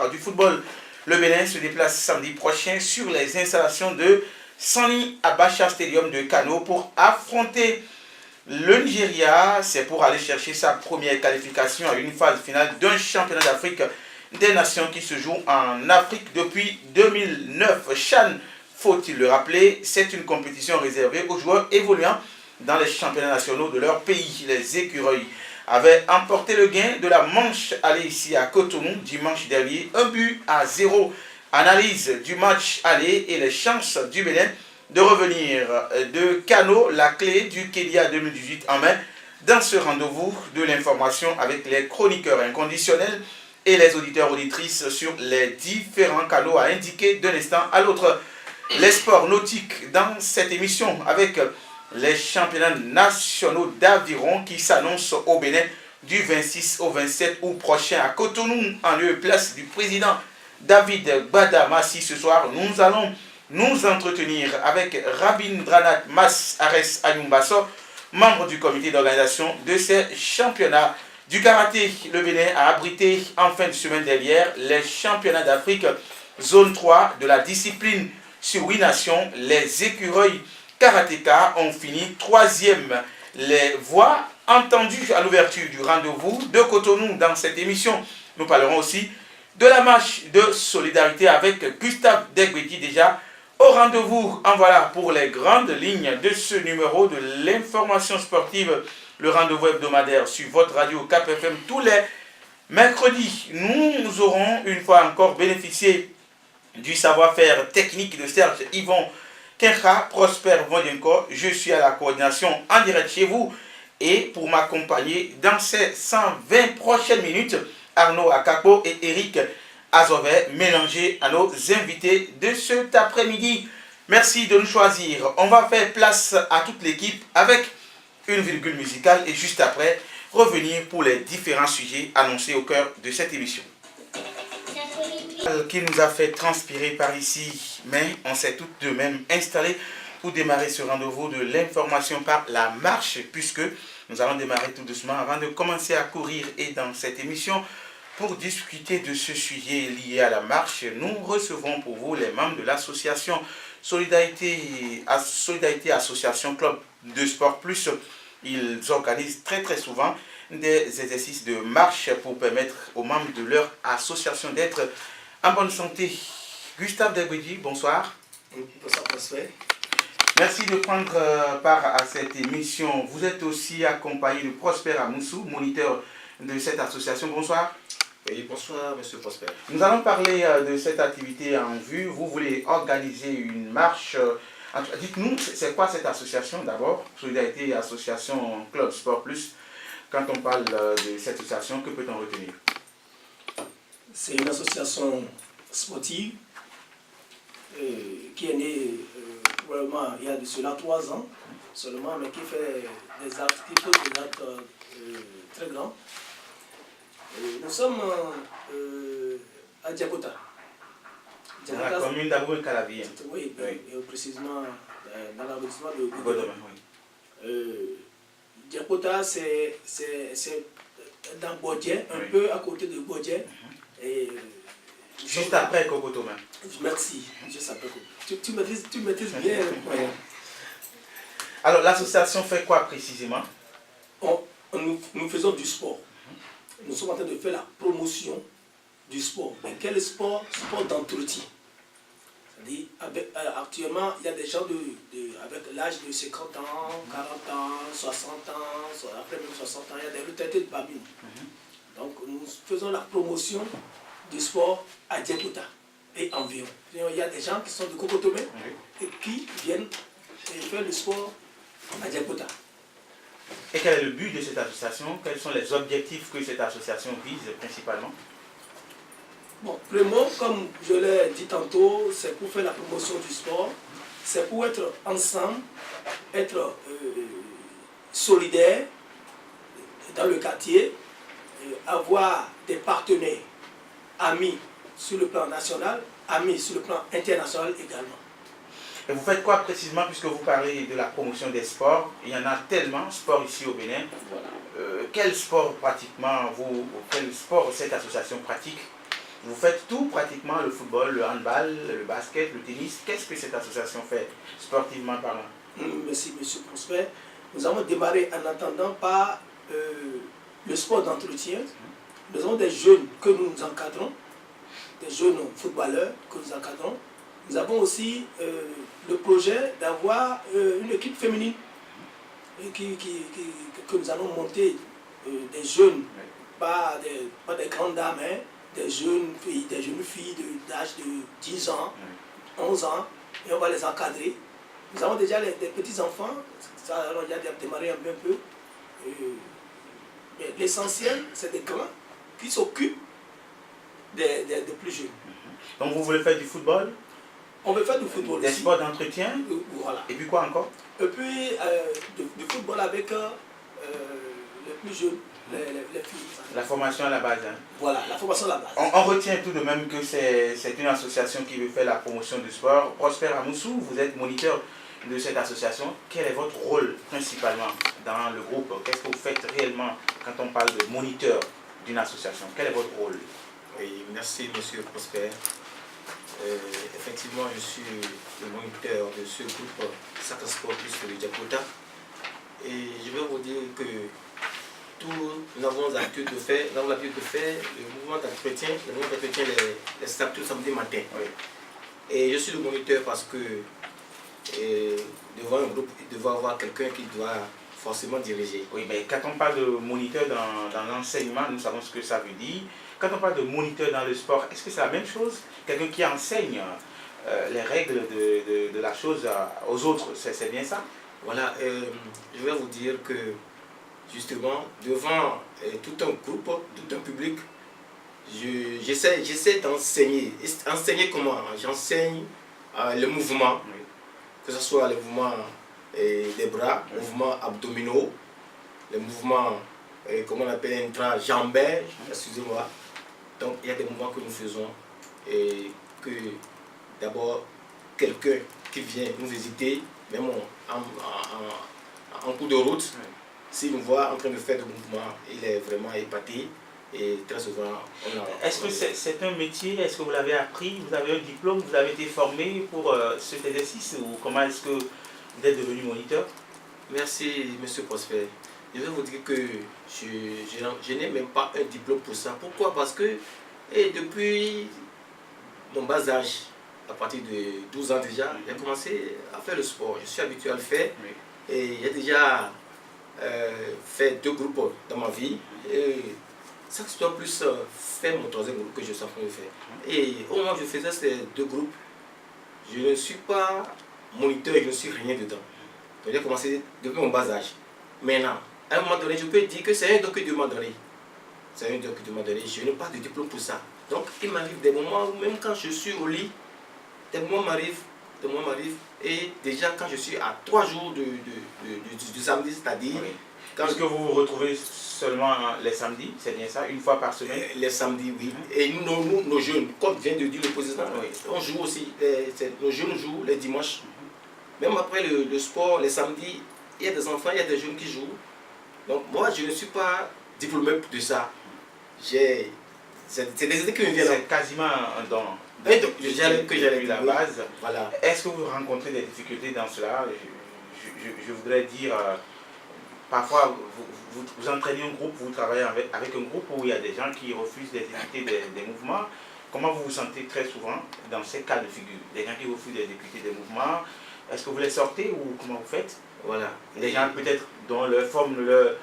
du football. Le Bénin se déplace samedi prochain sur les installations de Sani Abacha Stadium de Kano pour affronter le Nigeria. C'est pour aller chercher sa première qualification à une phase finale d'un championnat d'Afrique des nations qui se joue en Afrique depuis 2009. Chan, faut-il le rappeler, c'est une compétition réservée aux joueurs évoluant dans les championnats nationaux de leur pays. Les écureuils avaient emporté le gain de la manche aller ici à Cotonou dimanche dernier, 1-0. Analyse du match aller et les chances du Bénin de revenir de Kano, la clé du Kenya 2018 en main, dans ce rendez-vous de l'information avec les chroniqueurs inconditionnels et les auditeurs auditrices sur les différents canaux à indiquer d'un instant à l'autre. Les sports nautiques dans cette émission avec les championnats nationaux d'aviron qui s'annoncent au Bénin du 26 au 27 août prochain à Cotonou, en lieu et place du président David Gbadamassi. Ce soir, nous allons nous entretenir avec Rabindranath Mas Ares Ayumbaso, membre du comité d'organisation de ces championnats. Du karaté, le Bénin a abrité en fin de semaine dernière les championnats d'Afrique zone 3 de la discipline sur 8 nations. Les écureuils karatéka ont fini 3e. Les voix entendues à l'ouverture du rendez-vous de Cotonou dans cette émission. Nous parlerons aussi de la marche de solidarité avec Gustave Degbetti, déjà au rendez-vous. En voilà pour les grandes lignes de ce numéro de l'information sportive, le rendez-vous hebdomadaire sur votre radio Cap FM tous les mercredis. Nous aurons une fois encore bénéficié du savoir-faire technique de Serge Yvon Kencha, Prosper Vondienko. Je suis à la coordination en direct chez vous et pour m'accompagner dans ces 120 prochaines minutes, Arnaud Akapo et Eric Azovet, mélangés à nos invités de cet après-midi. Merci de nous choisir. On va faire place à toute l'équipe avec une virgule musicale et juste après, revenir pour les différents sujets annoncés au cœur de cette émission. Qui nous a fait transpirer par ici, mais on s'est toutes de même installés pour démarrer ce rendez-vous de l'information par la marche, puisque nous allons démarrer tout doucement avant de commencer à courir. Et dans cette émission, pour discuter de ce sujet lié à la marche, nous recevons pour vous les membres de l'association Solidarité Association Club de Sport Plus. Ils organisent très souvent des exercices de marche pour permettre aux membres de leur association d'être en bonne santé. Gustave Degbetti, bonsoir. Bonsoir, Prosper. Merci de prendre part à cette émission. Vous êtes aussi accompagné de Prosper Amoussou, moniteur de cette association. Bonsoir. Oui, bonsoir, monsieur Prosper. Nous allons parler de cette activité en vue. Vous voulez organiser une marche. Dites-nous, c'est quoi cette association d'abord? Solidarité Association Club Sport Plus. Quand on parle de cette association, que peut-on retenir? C'est une association sportive qui est née probablement il y a de cela 3 ans seulement, mais qui fait des actes, très grands. Nous sommes à Diakota. Dans la commune d'Abou-El-Kalavi. Oui, et précisément dans l'arrondissement de Godoma. Diakota, c'est dans Bodje, un peu à côté de Bodje. Juste après Kokotoma. Merci, juste après Kokotoma. Tu maîtrises bien. Alors l'association fait quoi précisément? Nous faisons du sport. Nous sommes en train de faire la promotion du sport. Mais quel sport? Sport d'entretien. C'est-à-dire, actuellement, il y a des gens avec l'âge de 50 ans, 40 ans, 60 ans, après même 60 ans, il y a des retraités de Babine. Donc nous faisons la promotion du sport à Diakota et environ. Il y a des gens qui sont de Kokotomé et qui viennent faire le sport à Diakota. Et quel est le but de cette association? Quels sont les objectifs que cette association vise principalement? Bon, premièrement, comme je l'ai dit tantôt, c'est pour faire la promotion du sport, c'est pour être ensemble, être solidaire dans le quartier, avoir des partenaires, amis sur le plan national, amis sur le plan international également. Et vous faites quoi précisément, puisque vous parlez de la promotion des sports? Il y en a tellement, sport ici au Bénin. Voilà. Quel sport pratiquement quel sport cette association pratique Vous faites tout pratiquement, le football, le handball, le basket, le tennis. Qu'est-ce que cette association fait, sportivement parlant? Merci, monsieur Prosper. Nous avons démarré en attendant par le sport d'entretien. Nous avons des jeunes que nous encadrons, des jeunes footballeurs que nous encadrons. Nous avons aussi le projet d'avoir une équipe féminine que nous allons monter, des jeunes, pas des grandes dames, hein, des jeunes filles d'âge de 10 ans, 11 ans, et on va les encadrer. Nous avons déjà des petits-enfants, ça a déjà démarré un peu. Mais l'essentiel, c'est des grands qui s'occupent des plus jeunes. Donc vous voulez faire du football? On veut faire du football des aussi. sports d'entretien? Voilà. Et puis quoi encore? Et puis du football avec les plus jeunes, les filles. La formation à la base. Hein. Voilà, la formation à la base. On retient tout de même que c'est une association qui veut faire la promotion du sport. Prosper Amoussou, vous êtes moniteur de cette association. Quel est votre rôle principalement dans le groupe? Qu'est-ce que vous faites réellement quand on parle de moniteur d'une association? Quel est votre rôle? Oui, merci monsieur Prosper. Effectivement, je suis le moniteur de ce groupe Sacre Sport plus le Diakota. Et je vais vous dire que nous avons l'habitude de faire le mouvement d'entretien, les samedis, samedi matin. Oui. Et je suis le moniteur parce que devant un groupe, il doit y avoir quelqu'un qui doit forcément diriger. Oui, mais quand on parle de moniteur dans l'enseignement, nous savons ce que ça veut dire. Quand on parle de moniteur dans le sport, est-ce que c'est la même chose? Quelqu'un qui enseigne les règles de la chose aux autres, c'est bien ça? Voilà, je vais vous dire que justement, devant tout un groupe, tout un public, j'essaie d'enseigner. Enseigner comment? J'enseigne le mouvement, Oui. que ce soit le mouvement des bras, Oui. mouvements abdominaux, le mouvement, comment on appelle, intra-jambaire, excusez-moi. Donc, il y a des mouvements que nous faisons et que d'abord, quelqu'un qui vient nous visiter, même en cours de route, Oui. s'il nous voit en train de faire des mouvements, il est vraiment épaté et très souvent, Est-ce que c'est un métier? Est-ce que vous l'avez appris? Vous avez un diplôme? Vous avez été formé pour cet exercice? Ou comment est-ce que vous êtes devenu moniteur? Merci, monsieur Prosper. Je vais vous dire que je n'ai même pas un diplôme pour ça. Pourquoi? Parce que depuis mon bas âge, à partir de 12 ans déjà, j'ai commencé à faire le sport. Je suis habitué à le faire. Oui. Et j'ai déjà fait 2 groupes dans ma vie. Et ça que je dois plus faire mon 3e groupe que je suis en train de faire. Et au moment où je faisais ces 2 groupes, je ne suis pas moniteur et je ne suis rien dedans. Donc j'ai commencé depuis mon bas âge. Maintenant, à un moment donné, je peux dire que c'est un document donné. C'est un document donné. Je n'ai pas de diplôme pour ça. Donc il m'arrive des moments où même quand je suis au lit, des moments m'arrivent. Et déjà quand je suis à 3 jours du samedi, c'est-à-dire... Oui. Est-ce que vous vous retrouvez seulement les samedis? C'est bien ça? Une fois par semaine? Les samedis, oui. Et nous, nos jeunes, comme vient de dire le président, Oui. on joue aussi. Nos jeunes jouent les dimanches. Même après le sport, les samedis, il y a des enfants, il y a des jeunes qui jouent. Donc moi, je ne suis pas diplômé de ça. C'est des idées qui me viennent. C'est quasiment un don. Que j'allais la base. Voilà. Est-ce que vous rencontrez des difficultés dans cela? Je voudrais dire, parfois vous entraînez un groupe, vous travaillez avec un groupe où il y a des gens qui refusent d'exécuter des mouvements. Comment vous vous sentez très souvent dans ces cas de figure? Des gens qui refusent d'exécuter des mouvements, est-ce que vous les sortez ou comment vous faites? Voilà. Des gens peut-être dont leur forme ne leur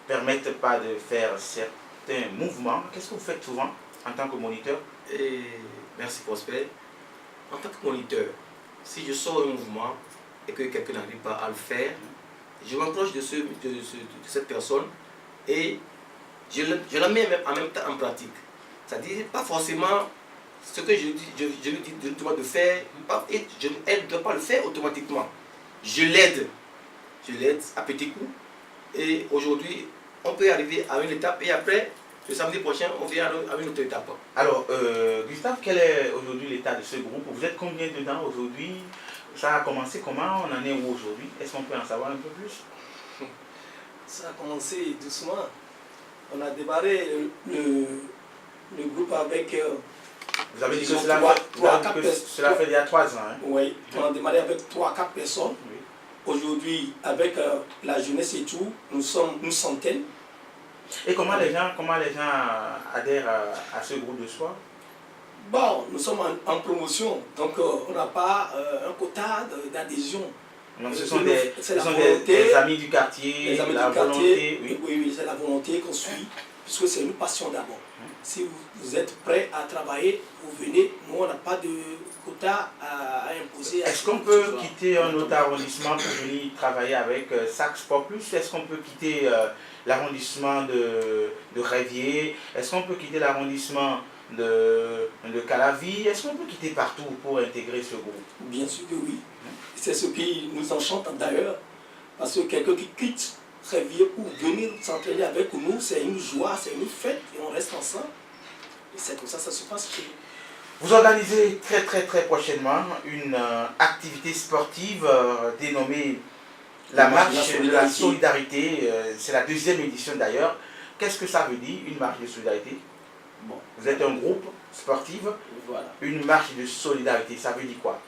permettent pas de faire certains mouvements. Qu'est-ce que vous faites souvent en tant que moniteur? Merci Prosper. En tant que moniteur, si je sors un mouvement et que quelqu'un n'arrive pas à le faire, je m'approche de cette personne et je la mets en même temps en pratique. C'est-à-dire pas forcément ce que je lui dis de faire, elle ne doit pas le faire automatiquement. Je l'aide à petits coups et aujourd'hui on peut arriver à une étape et après le samedi prochain on vient à une autre étape. Alors Gustave, quel est aujourd'hui l'état de ce groupe? Vous êtes combien dedans aujourd'hui? Ça a commencé comment? On en est où aujourd'hui? Est-ce qu'on peut en savoir un peu plus? Ça a commencé doucement. On a démarré le groupe avec Vous avez dit que Disons cela trois- fait, trois à quatre cela fait il y a 3 ans. Hein. Oui, on a démarré avec 3 à 4 personnes. Oui. Aujourd'hui, avec la jeunesse et tout, nous sommes une centaine. Et comment les gens adhèrent à ce groupe de sport? Bon, nous sommes en promotion, donc on n'a pas un quota d'adhésion. Donc ce C'est sont, la volonté, des amis du quartier, les amis la du quartier. volonté, oui. Oui, c'est la volonté qu'on suit, puisque c'est une passion d'abord. Si vous êtes prêt à travailler, vous venez. Nous, on n'a pas de quota à imposer. Est-ce qu'on peut quitter un autre arrondissement pour venir travailler avec SAC Sport Plus? Est-ce qu'on peut quitter l'arrondissement de Révier? Est-ce qu'on peut quitter l'arrondissement de Calavi? Est-ce qu'on peut quitter partout pour intégrer ce groupe? Bien sûr que oui. C'est ce qui nous enchante d'ailleurs, parce que quelqu'un qui quitte Révier pour venir s'entraîner avec nous, c'est une joie, c'est une fête, et on reste ensemble. Et c'est comme ça que ça se passe chez nous. Vous organisez très prochainement une activité sportive dénommée la marche de la solidarité. C'est la 2e édition d'ailleurs. Qu'est-ce que ça veut dire, une marche de solidarité? Bon. Vous êtes un groupe sportif, Voilà. une marche de solidarité, ça veut dire quoi?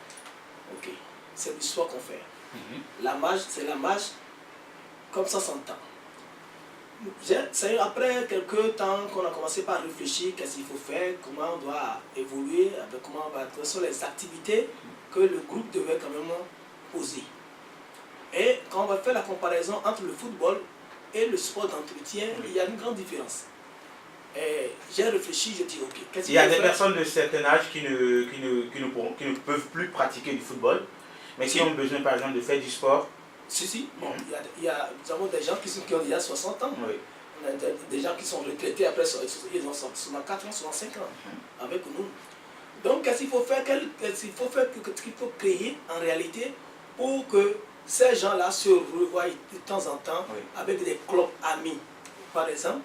Ok, c'est l'histoire qu'on fait. La marche, c'est la marche comme ça s'entend. C'est après quelques temps qu'on a commencé par réfléchir qu'est-ce qu'il faut faire, comment on doit évoluer, comment on va, quelles sont les activités que le groupe devait quand même poser. Et quand on va faire la comparaison entre le football et le sport d'entretien, il y a une grande différence. Et j'ai réfléchi, je dis ok. Qu'est-ce qu'il Il y a faut des faire? personnes de certain âge qui ne peuvent plus pratiquer du football, mais qui ont besoin par exemple de faire du sport. Si. Bon, nous avons des gens qui ont déjà 60 ans. Oui. On a des gens qui sont retraités après, ils ont 64 ans, 65 ans avec nous. Donc, qu'est-ce qu'il faut faire? Qu'est-ce qu'il faut créer en réalité pour que ces gens-là se revoient de temps en temps avec des clubs amis, par exemple?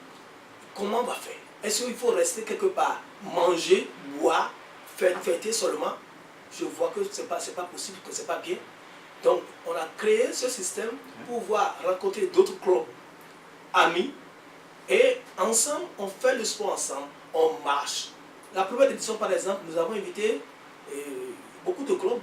Comment on va faire? Est-ce qu'il faut rester quelque part, manger, boire, fêter seulement? Je vois que ce n'est pas possible, que ce n'est pas bien. Donc, on a créé ce système pour pouvoir rencontrer d'autres clubs amis et ensemble, on fait le sport ensemble, on marche. La première édition, par exemple, nous avons invité beaucoup de clubs.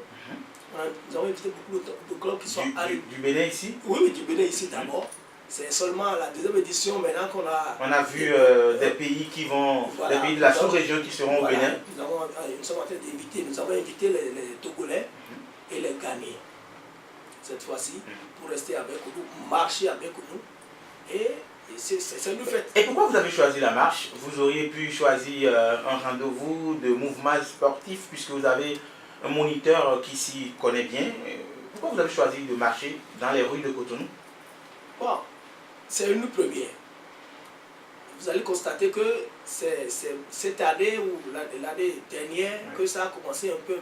Nous avons invité beaucoup de clubs qui sont allés. Du Bénin ici? Oui, du Bénin ici d'abord. C'est seulement la 2e édition maintenant qu'on a... On a vu des pays qui vont, des pays de la sous-région qui seront au Bénin. Nous sommes en train d'inviter, nous avons invité les Togolais et les Ghanéens cette fois-ci pour rester avec nous, marcher avec nous. Et c'est une fête. Et pourquoi vous avez choisi la marche? Vous auriez pu choisir un rendez-vous de mouvement sportif puisque vous avez un moniteur qui s'y connaît bien. Pourquoi vous avez choisi de marcher dans les rues de Cotonou? Bon, c'est une première. Vous allez constater que c'est cette année ou l'année dernière que ça a commencé un peu.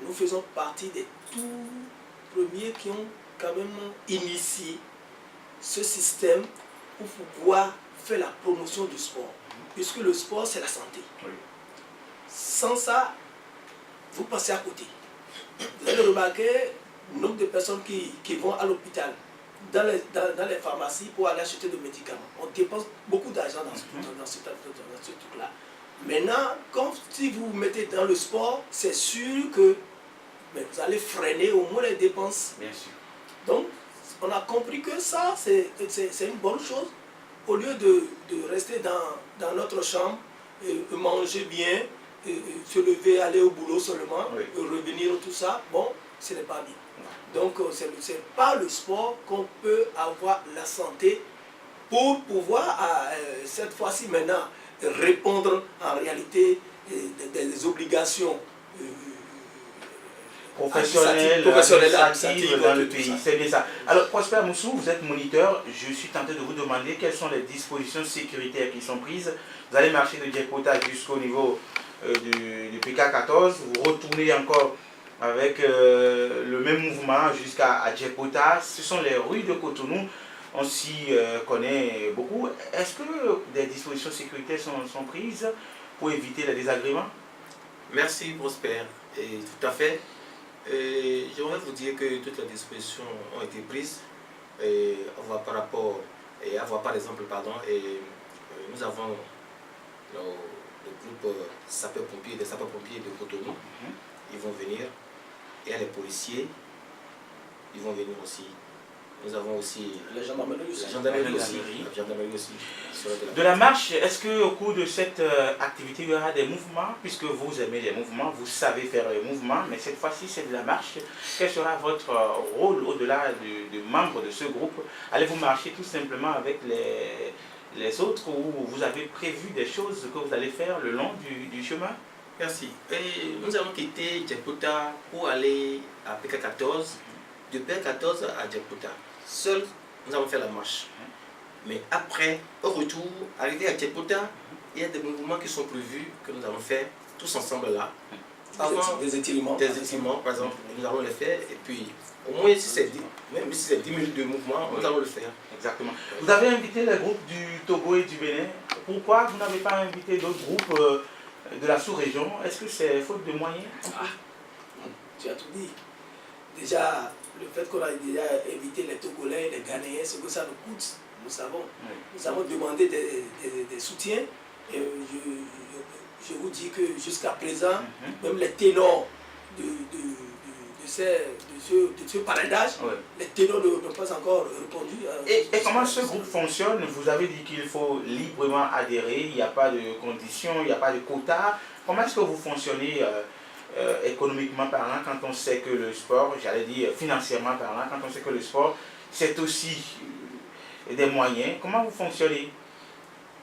Nous faisons partie des tout premiers qui ont quand même initié ce système pour pouvoir faire la promotion du sport. Puisque le sport, c'est la santé. Oui. Sans ça, vous passez à côté. Vous allez remarquer le nombre de personnes qui vont à l'hôpital, dans les pharmacies pour aller acheter des médicaments. On dépense beaucoup d'argent dans ce truc-là. Maintenant, si vous vous mettez dans le sport, c'est sûr que vous allez freiner au moins les dépenses. Bien sûr. Donc, on a compris que ça, c'est une bonne chose. Au lieu de rester dans notre chambre, manger bien, se lever, aller au boulot seulement, revenir, tout ça, bon, ce n'est pas bien. Donc, c'est par le sport qu'on peut avoir la santé pour pouvoir, cette fois-ci maintenant, répondre en réalité des obligations professionnelles administratives dans le pays. C'est bien ça. Alors, Prosper Moussou, vous êtes moniteur. Je suis tenté de vous demander quelles sont les dispositions sécuritaires qui sont prises. Vous allez marcher de Djekpota jusqu'au niveau du PK14. Vous retournez encore avec le même mouvement jusqu'à Djekpota. Ce sont les rues de Cotonou. On s'y connaît beaucoup. Est-ce que des dispositions sécuritaires sont prises pour éviter les désagréments? Merci Prosper. Et tout à fait. J'aimerais vous dire que toutes les dispositions ont été prises. Par exemple, nous avons le groupe sapeurs-pompiers, des sapeurs-pompiers de Cotonou. Ils vont venir. Et il y a les policiers, ils vont venir aussi. Nous avons aussi les gendarmeries aussi. La gendarmerie aussi. De la marche, est-ce qu'au cours de cette activité, il y aura des mouvements? Puisque vous aimez les mouvements, vous savez faire les mouvements, mais cette fois-ci, c'est de la marche. Quel sera votre rôle au-delà de membre de ce groupe? Allez-vous marcher tout simplement avec les autres ou vous avez prévu des choses que vous allez faire le long du chemin? Merci. Et nous avons quitté Djekouta pour aller à PK14, de PK14 à Djekouta. Seuls, nous avons fait la marche. Mais après, au retour, arrivé à Djekouta, il y a des mouvements qui sont prévus, que nous allons faire tous ensemble là. Avant, des étirements. Des étirements, par exemple, nous allons les faire. Et puis, au moins, si c'est 10, même si c'est 10 minutes de mouvement, nous allons le faire. Exactement. Vous avez invité les groupes du Togo et du Bénin. Pourquoi vous n'avez pas invité d'autres groupes de la sous-région? Est-ce que c'est faute de moyens? Tu as tout dit. Déjà, le fait qu'on a déjà invité les Togolais, les Ghanéens, ce que ça nous coûte, nous savons. Oui. Nous avons demandé des soutiens. Et je vous dis que jusqu'à présent, même les ténors de ce parrainage, les ténors n'ont pas encore répondu. Et comment ce groupe fonctionne? Vous avez dit qu'il faut librement adhérer, il n'y a pas de conditions, il n'y a pas de quotas. Comment est-ce que vous fonctionnez économiquement parlant quand on sait que le sport, j'allais dire financièrement parlant, quand on sait que le sport, c'est aussi des moyens? Comment vous fonctionnez?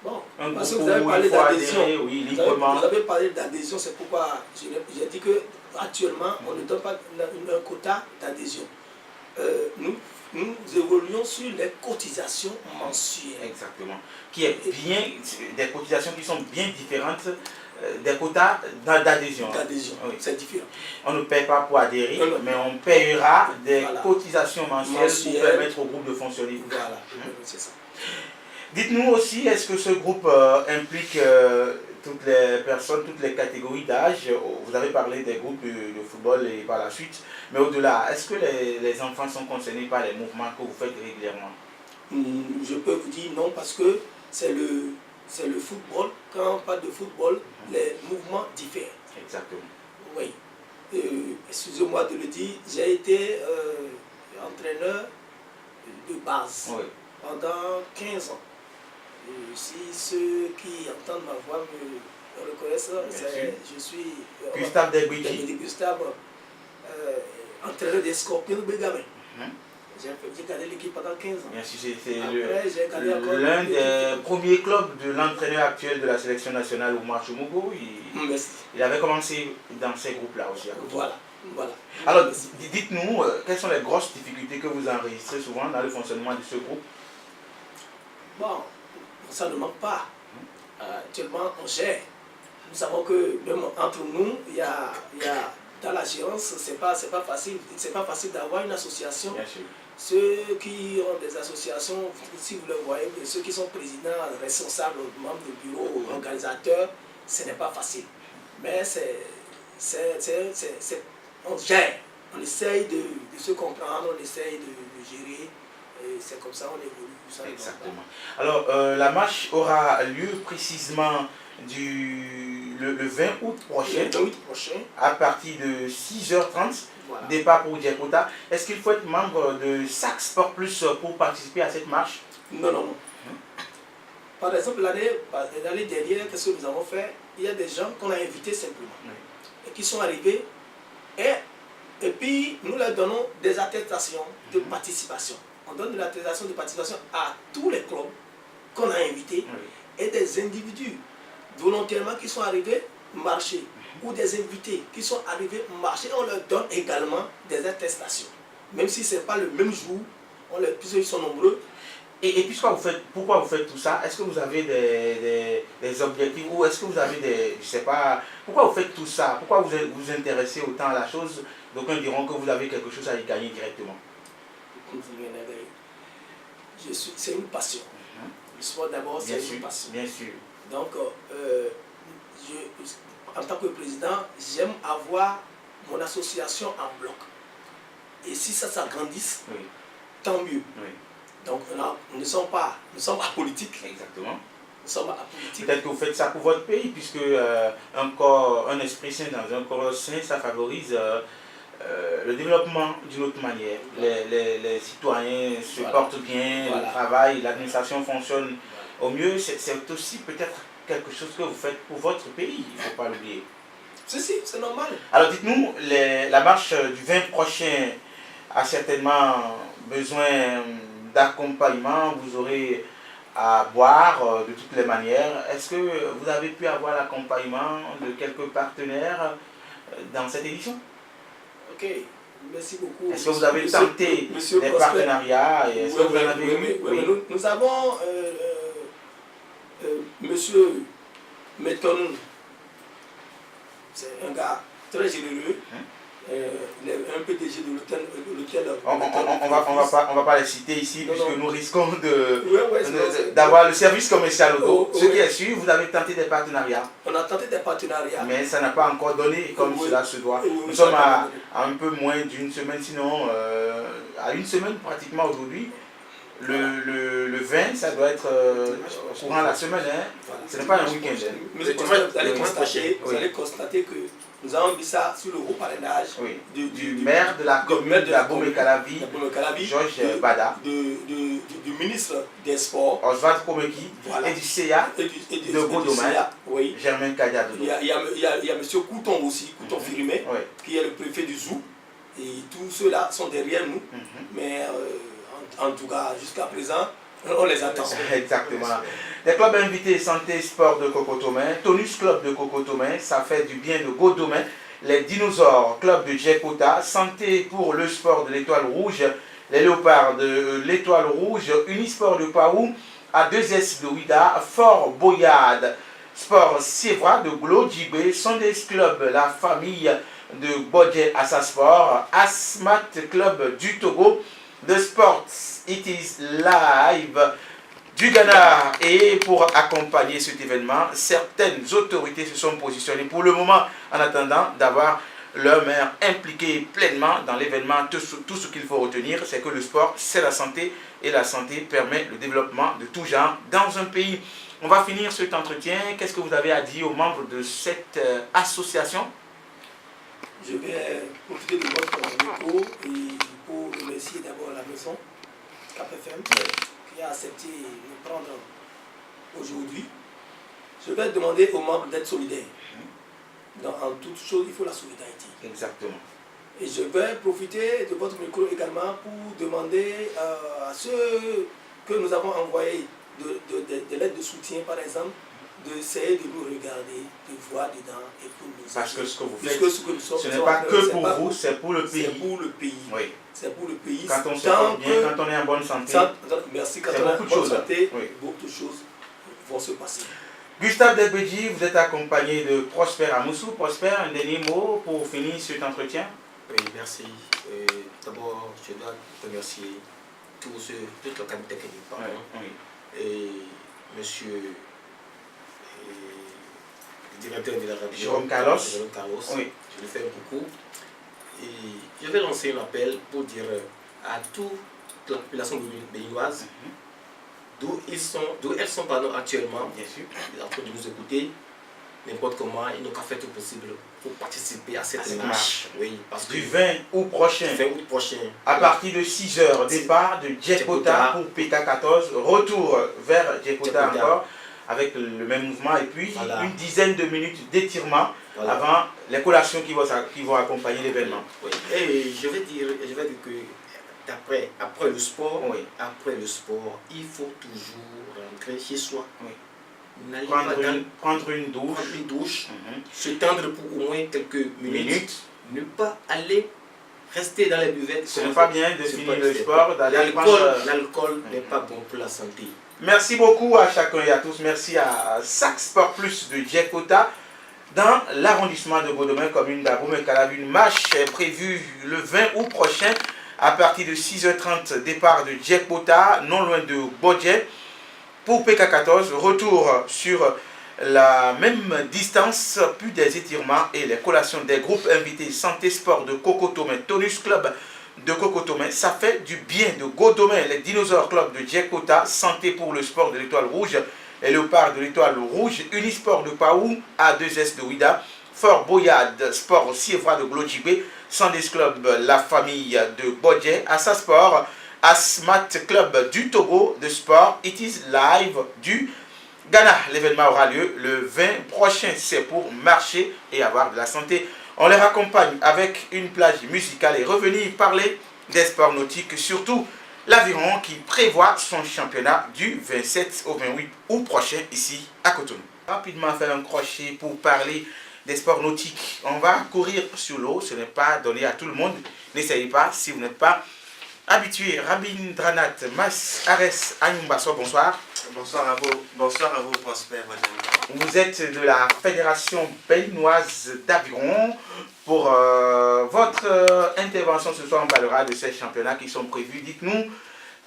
Bon, Un parce que groupe vous avez où parlé il faut d'adhésion. adhérer, oui, librement. Vous avez parlé d'adhésion, c'est pourquoi j'ai dit que actuellement on ne donne pas un quota d'adhésion. Nous évoluons sur les cotisations mensuelles. Exactement. Qui est bien, des cotisations qui sont bien différentes des quotas d'adhésion. D'adhésion, oui. C'est différent. On ne paie pas pour adhérer, mais on paiera des cotisations mensuelles pour permettre au groupe de fonctionner. Voilà, c'est ça. Dites-nous aussi, est-ce que ce groupe implique toutes les personnes, toutes les catégories d'âge? Vous avez parlé des groupes de football et par la suite, mais au-delà, est-ce que les enfants sont concernés par les mouvements que vous faites régulièrement? Je peux vous dire non, parce que c'est le football. Quand on parle de football, les mouvements diffèrent. Exactement. Oui. Excusez-moi de le dire, j'ai été entraîneur de base pendant 15 ans. Si ceux qui entendent ma voix me reconnaissent, je suis Gustave Delbridji. Gustave, entraîneur des Scorpions de Bégamin. J'ai gardé l'équipe pendant 15 ans. Bien sûr, c'est l'un des premiers clubs de l'entraîneur actuel de la sélection nationale, Oumar Choumougou. Il avait commencé dans ces groupes-là aussi. Voilà. Alors, dites-nous, quelles sont les grosses difficultés que vous enregistrez souvent dans le fonctionnement de ce groupe? Bon, ça ne manque pas. Actuellement, on gère. Nous savons que même entre nous, il y a dans la gérance, c'est pas facile. C'est pas facile d'avoir une association. Bien sûr. Ceux qui ont des associations, si vous le voyez, ceux qui sont présidents, responsables, membres du bureau, organisateurs, ce n'est pas facile. Mais on gère. On essaye de se comprendre, on essaye de gérer. Et c'est comme ça qu'on évolue. Exactement. Alors, la marche aura lieu précisément le 20 août prochain, à partir de 6h30, départ pour Djekouta. Est-ce qu'il faut être membre de SAC Sport Plus pour participer à cette marche? Non. Par exemple, l'année dernière, qu'est-ce que nous avons fait? Il y a des gens qu'on a invités simplement et qui sont arrivés et puis nous leur donnons des attestations de participation. On donne de l'attestation de participation à tous les clubs qu'on a invités et des individus volontairement qui sont arrivés marcher ou des invités qui sont arrivés marcher, on leur donne également des attestations. Même si ce n'est pas le même jour, puisqu'ils sont nombreux. Et pourquoi vous faites tout ça? Est-ce que vous avez des objectifs ou est-ce que vous avez je sais pas, pourquoi vous faites tout ça? Pourquoi vous vous intéressez autant à la chose? D'aucuns diront que vous avez quelque chose à y gagner directement. C'est une passion. Le sport d'abord, c'est une passion. Bien sûr. Donc, en tant que président, j'aime avoir mon association en bloc. Et si ça s'agrandisse, tant mieux. Donc, nous ne sommes pas apolitiques. Exactement. Nous sommes à politique. Peut-être que vous faites ça pour votre pays, puisque un esprit sain dans un corps sain, ça favorise le développement d'une autre manière. Les citoyens se portent bien, ils travaillent, l'administration fonctionne au mieux. C'est aussi peut-être quelque chose que vous faites pour votre pays, il ne faut pas l'oublier. Si, c'est normal. Alors dites-nous, la marche du 20 prochain a certainement besoin d'accompagnement, vous aurez à boire de toutes les manières. Est-ce que vous avez pu avoir l'accompagnement de quelques partenaires dans cette édition? Ok, merci beaucoup. Est-ce que vous avez tenté des partenariats? Est-ce que vous en avez eu? Oui. Nous avons monsieur Meton, c'est un gars très généreux. Il est un PDG de l'hôtel. On va pas les citer ici, puisque nous risquons d'avoir le service commercial au dos. Ce qui est sûr, vous avez tenté des partenariats. On a tenté des partenariats. Mais ça n'a pas encore donné comme cela se doit. Nous sommes à un peu moins d'une semaine, sinon à une semaine pratiquement aujourd'hui. Le 20, ça doit être courant la semaine. Ce n'est pas un week-end. Vous allez constater que nous avons mis ça sur le haut parrainage du maire de la commune de la Bomekalavi, Georges Bada, du ministre des Sports, Oswald Komeki, et du CA de Godomain, Germain Kadiadodo. Il y a M. Couton aussi, Couton Firimé, qui est le préfet du Zou. Et tous ceux-là sont derrière nous. Mais en tout cas, jusqu'à présent, on les attend. Exactement. Les clubs invités Santé Sport de Cocotomain, Tonus Club de Cocotomain, ça fait du bien de Godomain, les Dinosaures Club de Djekota, Santé pour le sport de l'Étoile Rouge, les Léopards de l'Étoile Rouge, Unisport de Paou, A2S de Ouida, Fort Boyade, Sport Sévra de Glo Djibé, Sundays Club, la famille de Bodje Assasport, Asmat Club du Togo, The Sports It Is Live du Ghana. Et pour accompagner cet événement, certaines autorités se sont positionnées pour le moment en attendant d'avoir leur maire impliqué pleinement dans l'événement. Tout ce qu'il faut retenir, c'est que le sport, c'est la santé et la santé permet le développement de tout genre dans un pays. On va finir cet entretien. Qu'est-ce que vous avez à dire aux membres de cette association? Je vais profiter de votre micro et pour remercier d'abord la maison KPFM qui a accepté de me prendre aujourd'hui. Je vais demander aux membres d'être solidaires. En toute chose, il faut la solidarité. Exactement. Et je vais profiter de votre micro également pour demander à ceux que nous avons envoyés de l'aide de soutien, par exemple, d'essayer de nous regarder, de voir dedans et pour nous. Parce que ce que vous faites, ce n'est pas que pour vous, c'est pour le pays. C'est pour le pays. Oui. C'est pour le pays. Quand on se porte bien, quand on est en bonne santé, merci, quand on est en bonne santé, beaucoup de choses vont se passer. Gustave Delbedji, vous êtes accompagné de Prosper Amoussou. Prosper, un dernier mot pour finir cet entretien? Oui, merci. D'abord, je dois remercier toute la communauté technique, pardon, et monsieur le directeur de la radio, Jérôme Carlos. Oui. Je le fais beaucoup. Et je vais lancer un appel pour dire à toute la population béninoise d'où elles sont actuellement, bien sûr, en train de nous écouter, n'importe comment, ils n'ont qu'à faire tout possible pour participer à cette marche. Oui, parce que du 20 août prochain, à partir de 6 h, départ de Djekota pour PK14, retour vers Djekota encore, avec le même mouvement, et puis une dizaine de minutes d'étirement avant les collations qui vont accompagner l'événement. Oui. Et je vais dire que après le sport, il faut toujours rentrer chez soi. Prendre une douche, se tendre pour au moins quelques minutes, ne pas aller rester dans les buvettes. Ce n'est pas bien de finir le sport, d'aller prendre... L'alcool n'est pas bon pour la santé. Merci beaucoup à chacun et à tous. Merci à SAC Sport Plus de Djekota. Dans l'arrondissement de Godomain, commune d'Abomey-Calavi, une marche est prévue le 20 août prochain à partir de 6 h 30, départ de Djekota, non loin de Bodje. Pour PK14, retour sur la même distance, plus des étirements et les collations des groupes invités Santé Sport de Cocotomain, Tonus Club de Cocotomain. Ça fait du bien de Godomain, les Dinosaures Club de Djekota, Santé pour le sport de l'Étoile Rouge, Les Léopards de l'Étoile Rouge, Unisport de Paou, A2S de Ouida, Fort Boyade, Sport Sievra de Glodjibé, Sandis Club La Famille de Bodje, Assa Sport, Asmat Club du Togo de Sport, It is Live du Ghana. L'événement aura lieu le 20 prochain. C'est pour marcher et avoir de la santé. On les raccompagne avec une plage musicale et revenir parler des sports nautiques, surtout l'aviron qui prévoit son championnat du 27 au 28 août prochain ici à Cotonou. Rapidement faire un crochet pour parler des sports nautiques. On va courir sur l'eau, ce n'est pas donné à tout le monde. N'essayez pas si vous n'êtes pas habitué. Rabindranat Mas Ares Anyumbaso, bonsoir. Bonsoir à vous Prosper. Vous êtes de la Fédération béninoise d'aviron. Pour votre intervention ce soir, on parlera de ces championnats qui sont prévus. Dites-nous,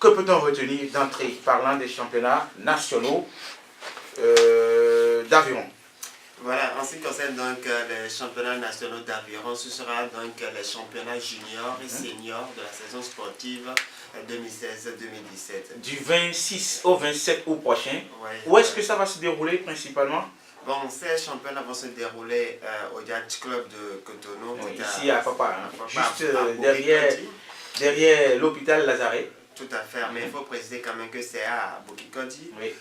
que peut-on retenir d'entrée parlant des championnats nationaux d'aviron? Voilà, en ce qui concerne donc les championnats nationaux d'aviron, ce sera donc les championnats juniors et seniors de la saison sportive 2016-2017. Du 26 au 27 août prochain. Ouais, où est-ce que ça va se dérouler principalement? Bon, ces championnats vont se dérouler au Yacht Club de Cotonou. Oui, ici à Papa, juste à derrière l'hôpital Lazaret. Tout à fait, mais il faut préciser quand même que c'est à Bukikodi. Oui.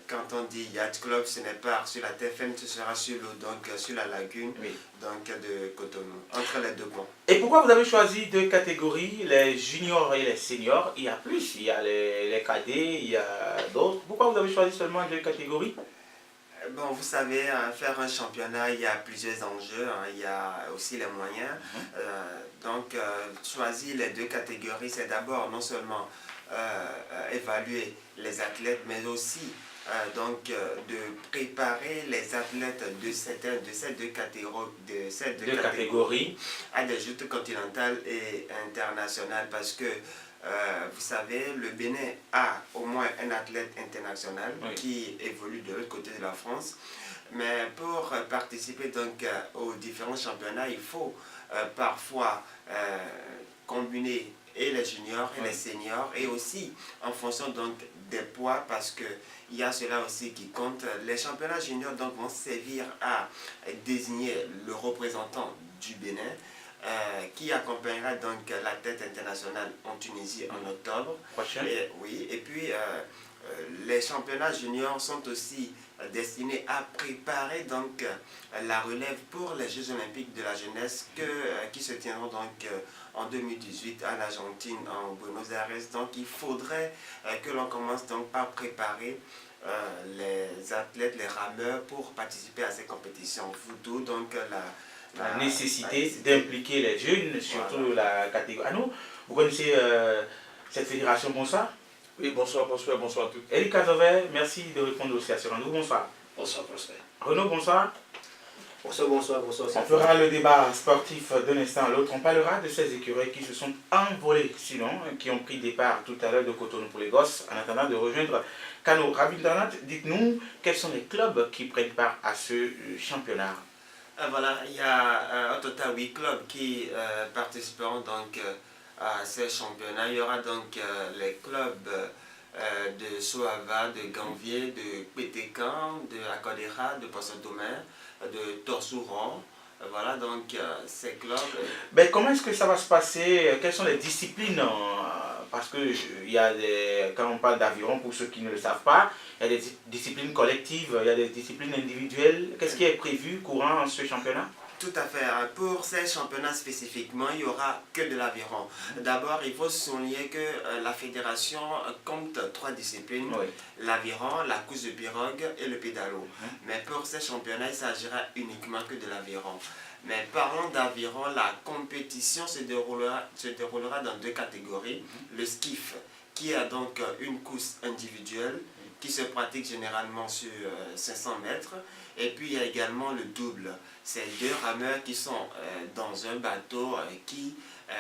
Quand on dit Yacht Club, ce n'est pas sur la TFM, ce sera sur l'eau, donc sur la lagune, Oui. donc de Cotonou, entre les deux ponts. Et pourquoi vous avez choisi deux catégories, les juniors et les seniors? Il y a plus, il y a les cadets, il y a d'autres. Pourquoi vous avez choisi seulement deux catégories? Bon, vous savez, faire un championnat, il y a plusieurs enjeux, il y a aussi les moyens. Donc, choisir les deux catégories, c'est d'abord non seulement évaluer les athlètes, mais aussi de préparer les athlètes de ces deux catégories à des joutes continentales et internationales, parce que vous savez, le Bénin a au moins un athlète international qui évolue de l'autre côté de la France. Mais pour participer donc aux différents championnats, il faut parfois combiner et les juniors et les seniors, et aussi en fonction donc des poids, parce que il y a cela aussi qui compte. Les championnats juniors donc vont servir à désigner le représentant du Bénin, qui accompagnera donc la tête internationale en Tunisie en octobre. Et puis les championnats juniors sont aussi destinés à préparer donc la relève pour les Jeux Olympiques de la jeunesse qui se tiendront donc en 2018 à l'Argentine, en Buenos Aires. Donc il faudrait que l'on commence donc par préparer les athlètes, les rameurs pour participer à ces compétitions. D'où donc la nécessité d'impliquer les jeunes, surtout la catégorie. Ah non, vous connaissez cette fédération, bonsoir? Oui, bonsoir, bonsoir, bonsoir à tous. Eric Cazovet, merci de répondre aussi à ce rendez-vous, bonsoir. Bonsoir, Prosper. Renaud, bonsoir. Bonsoir, bonsoir, bonsoir. On fera le débat sportif d'un instant à l'autre. On parlera de ces écureuils qui se sont envolés, sinon, qui ont pris départ tout à l'heure de Cotonou pour les gosses, en attendant de rejoindre Kano. Rabindranat, dites-nous quels sont les clubs qui prennent part à ce championnat? Voilà, il y a au total 8 clubs qui participeront donc à ces championnats. Il y aura donc les clubs de Soava, de Ganvier, de Pétécan, de Akadera, de Poisson-Domain, de Torsouron. Voilà donc ces clubs. Ben, comment est-ce que ça va se passer? Quelles sont les disciplines? Parce que quand on parle d'aviron, pour ceux qui ne le savent pas, il y a des disciplines collectives, il y a des disciplines individuelles. Qu'est-ce qui est prévu courant ce championnat? Tout à fait. Pour ces championnats spécifiquement, il n'y aura que de l'aviron. D'abord, il faut souligner que la fédération compte 3 disciplines, l'aviron, la course de pirogue et le pédalo. Mais pour ces championnats, il s'agira uniquement que de l'aviron. Mais parlons d'aviron, la compétition se déroulera dans 2 catégories. Le skiff, qui a donc une course individuelle, qui se pratique généralement sur 500 mètres. Et puis il y a également le double. C'est 2 rameurs qui sont dans un bateau qui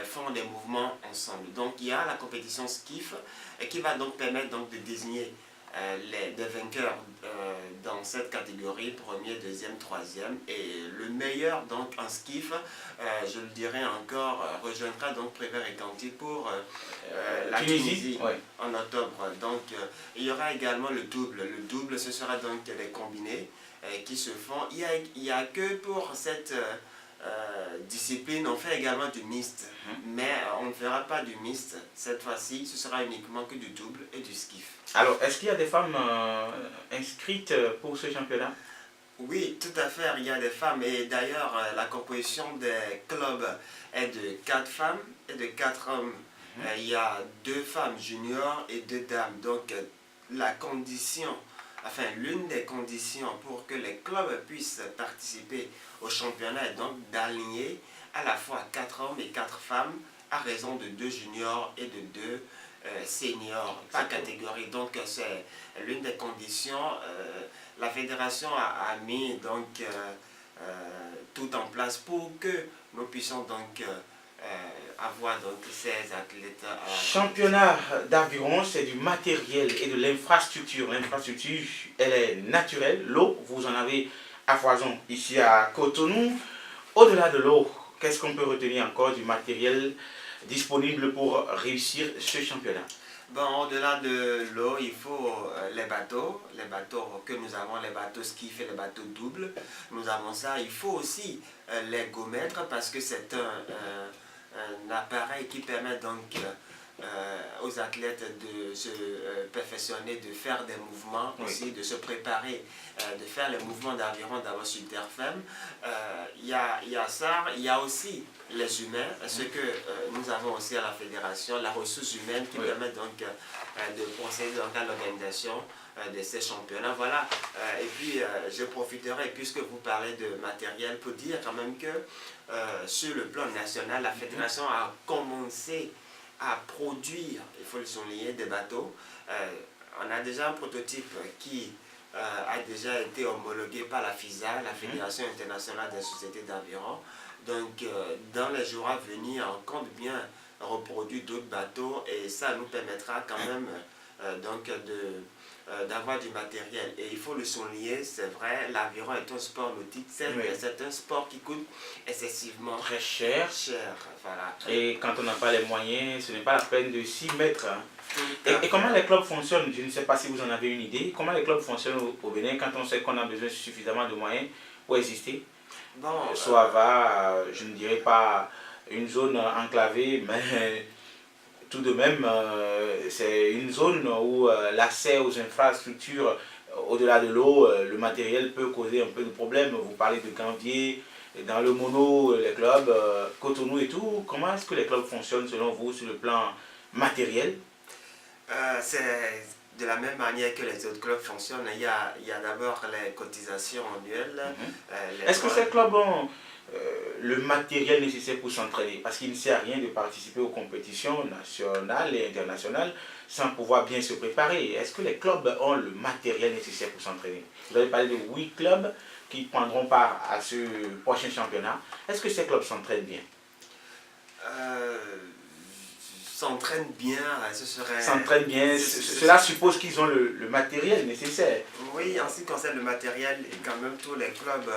font des mouvements ensemble. Donc il y a la compétition skiff qui va donc permettre donc de désigner des vainqueurs dans cette catégorie, premier, deuxième, troisième, et le meilleur donc en skiff, je le dirais encore, rejoindra donc Prévert et Canty pour la Tunisie en octobre. Donc il y aura également le double. Le double, ce sera donc les combinés qui se font. Il y a que pour cette discipline, on fait également du mixte, mais on ne fera pas du mixte. Cette fois-ci, ce sera uniquement que du double et du skiff. Alors, est-ce qu'il y a des femmes inscrites pour ce championnat? Oui, tout à fait, il y a des femmes. Et d'ailleurs, la composition des clubs est de 4 femmes et de 4 hommes. Il y a 2 femmes juniors et 2 dames. Donc, la condition, enfin, l'une des conditions pour que les clubs puissent participer au championnat est donc d'aligner à la fois 4 hommes et 4 femmes à raison de 2 juniors et de 2 seniors par catégorie. Donc c'est l'une des conditions. La fédération a mis donc tout en place pour que nous puissions donc avoir donc ces athlètes. Championnat d'aviron, c'est du matériel et de l'infrastructure. L'infrastructure, elle est naturelle. L'eau, vous en avez à foison ici à Cotonou. Au-delà de l'eau, qu'est-ce qu'on peut retenir encore du matériel disponible pour réussir ce championnat? Bon, au-delà de l'eau, il faut les bateaux que nous avons, les bateaux skiff et les bateaux doubles. Nous avons ça. Il faut aussi l'ergomètre parce que c'est un appareil qui permet donc aux athlètes de se perfectionner, de faire des mouvements aussi, de se préparer, de faire les mouvements d'aviron d'abord sur terre ferme. Il y a ça, il y a aussi les humains, ce que nous avons aussi à la fédération, la ressource humaine qui permet donc de procéder donc à l'organisation de ces championnats. Voilà, et puis je profiterai, puisque vous parlez de matériel, pour dire quand même que sur le plan national, la fédération a commencé à produire, il faut le souligner, des bateaux. On a déjà un prototype qui a déjà été homologué par la FISA, la Fédération internationale des sociétés d'aviron. Donc, dans les jours à venir, on compte bien reproduire d'autres bateaux et ça nous permettra quand même donc d'avoir du matériel. Et il faut le souligner, c'est vrai, l'aviron est un sport nautique, c'est un sport qui coûte excessivement très cher. Voilà. Et quand on n'a pas les moyens, ce n'est pas la peine de s'y mettre. Et comment les clubs fonctionnent? Je ne sais pas si vous en avez une idée. Comment les clubs fonctionnent au Bénin quand on sait qu'on a besoin suffisamment de moyens pour exister? Bon, soit va, je ne dirais pas une zone enclavée, mais tout de même, c'est une zone où l'accès aux infrastructures, au-delà de l'eau, le matériel peut causer un peu de problèmes. Vous parlez de Gambier, dans le mono, les clubs, Cotonou et tout. Comment est-ce que les clubs fonctionnent selon vous sur le plan matériel? C'est de la même manière que les autres clubs fonctionnent. Il y a d'abord les cotisations annuelles. Est-ce que ces clubs ont le matériel nécessaire pour s'entraîner? Parce qu'il ne sert à rien de participer aux compétitions nationales et internationales sans pouvoir bien se préparer. Est-ce que les clubs ont le matériel nécessaire pour s'entraîner? Vous avez parlé de 8 clubs qui prendront part à ce prochain championnat. Est-ce que ces clubs s'entraînent bien? S'entraînent bien, ce serait... S'entraînent bien, cela suppose qu'ils ont le matériel nécessaire. Oui, en ce qui concerne le matériel, quand même tous les clubs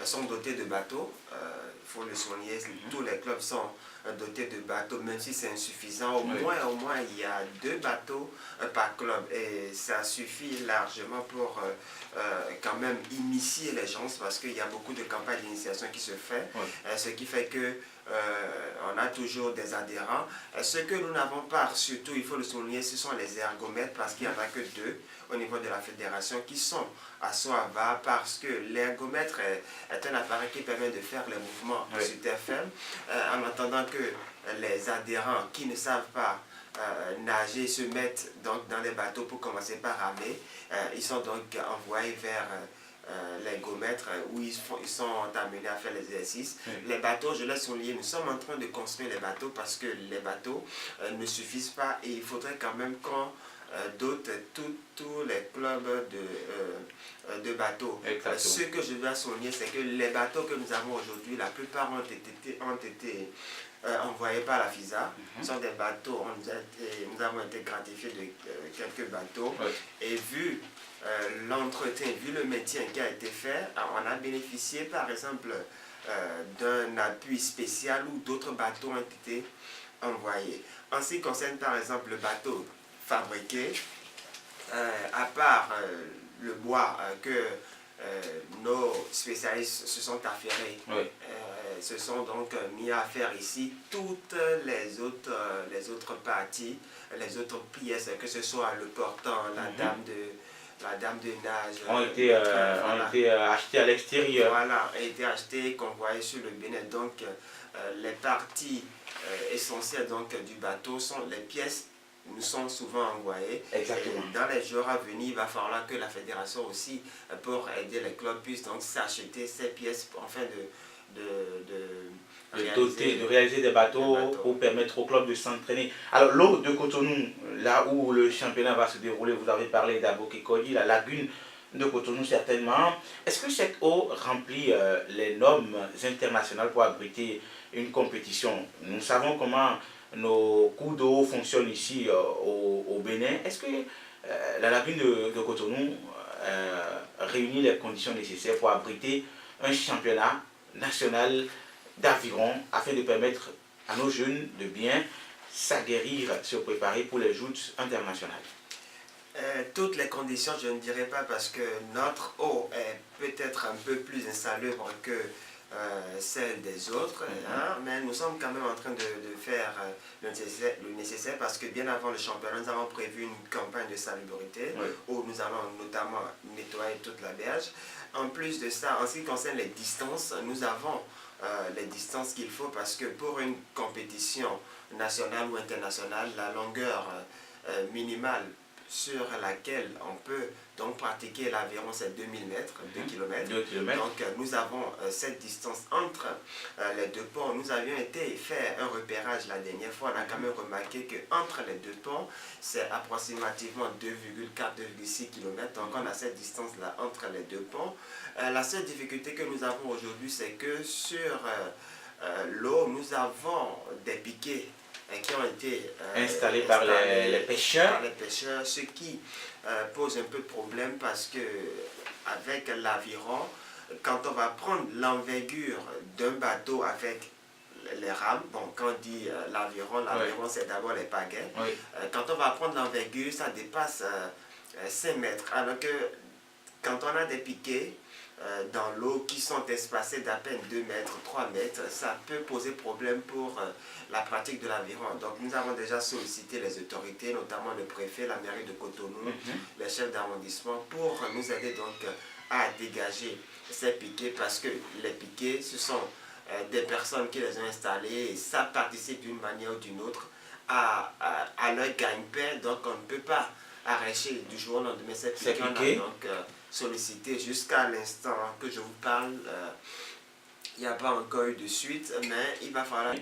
sont dotés de bateaux. Il faut le souligner, tous les clubs sont dotés de bateaux, même si c'est insuffisant. Au moins, il y a 2 bateaux par club et ça suffit largement pour quand même initier les gens parce qu'il y a beaucoup de campagnes d'initiation qui se fait, ce qui fait que on a toujours des adhérents. Ce que nous n'avons pas, surtout, il faut le souligner, ce sont les ergomètres parce qu'il n'y en a que 2 au niveau de la fédération qui sont à Soava parce que l'ergomètre est un appareil qui permet de faire les mouvements sur terre ferme en attendant que les adhérents qui ne savent pas nager se mettent donc dans les bateaux pour commencer par ramer. Ils sont donc envoyés vers l'ergomètre où ils sont amenés à faire les exercices. Les bateaux, je laisse souligner, nous sommes en train de construire les bateaux parce que les bateaux ne suffisent pas et il faudrait quand même qu'on d'autres, tous les clubs de bateaux. Ce que je dois souligner, c'est que les bateaux que nous avons aujourd'hui, la plupart ont été envoyés par la FISA. Ce sont des bateaux, nous avons été gratifiés de quelques bateaux. Et vu l'entretien, vu le maintien qui a été fait, on a bénéficié par exemple d'un appui spécial où d'autres bateaux ont été envoyés. En ce qui concerne par exemple le bateau fabriqué, à part le bois que nos spécialistes se sont affairés, se sont donc mis à faire ici toutes les autres parties, les autres pièces, que ce soit le portant, la dame de nage, ont été achetés à l'extérieur. Voilà, ont été achetés, convoyés sur le Bénin. Donc les parties essentielles donc, du bateau sont les pièces nous sont souvent envoyés. Exactement. Et dans les jours à venir, il va falloir que la fédération aussi, pour aider les clubs, puisse donc s'acheter ces pièces afin de réaliser des bateaux pour permettre aux clubs de s'entraîner. Alors l'eau de Cotonou, là où le championnat va se dérouler, vous avez parlé d'Aboké-Koyi, la lagune de Cotonou certainement. Est-ce que cette eau remplit les normes internationales pour abriter une compétition? Nous savons comment nos cours d'eau fonctionnent ici au Bénin. Est-ce que la lagune de Cotonou réunit les conditions nécessaires pour abriter un championnat national d'aviron afin de permettre à nos jeunes de bien s'aguerrir, se préparer pour les joutes internationales? Toutes les conditions, je ne dirais pas, parce que notre eau est peut-être un peu plus insalubre que celle des autres, mais nous sommes quand même en train de faire le nécessaire parce que bien avant le championnat, nous avons prévu une campagne de salubrité où nous allons notamment nettoyer toute la berge. En plus de ça, en ce qui concerne les distances, nous avons les distances qu'il faut parce que pour une compétition nationale ou internationale, la longueur minimale sur laquelle on peut donc pratiquer l'aviron, c'est 2000 mètres, 2 km. Donc nous avons cette distance entre les deux ponts. Nous avions été faire un repérage la dernière fois, on a quand même remarqué qu'entre les deux ponts, c'est approximativement 2,4-2,6 km. Donc on a cette distance-là entre les deux ponts. La seule difficulté que nous avons aujourd'hui, c'est que sur l'eau, nous avons des piquets qui ont été installés par les pêcheurs. Ce qui pose un peu de problème parce que avec l'aviron, quand on va prendre l'envergure d'un bateau avec les rames, bon, quand on dit l'aviron c'est d'abord les pagaies. Quand on va prendre l'envergure, ça dépasse 5 mètres. Alors que quand on a des piquets dans l'eau qui sont espacés d'à peine 2 mètres, 3 mètres, ça peut poser problème pour la pratique de l'aviron. Donc nous avons déjà sollicité les autorités, notamment le préfet, la mairie de Cotonou, les chefs d'arrondissement, pour nous aider donc à dégager ces piquets parce que les piquets, ce sont des personnes qui les ont installés et ça participe d'une manière ou d'une autre à leur gagne-pain. Donc on ne peut pas arracher du jour au lendemain ces piquets. On a donc sollicité jusqu'à l'instant que je vous parle. Il n'y a pas encore eu de suite, mais il va falloir...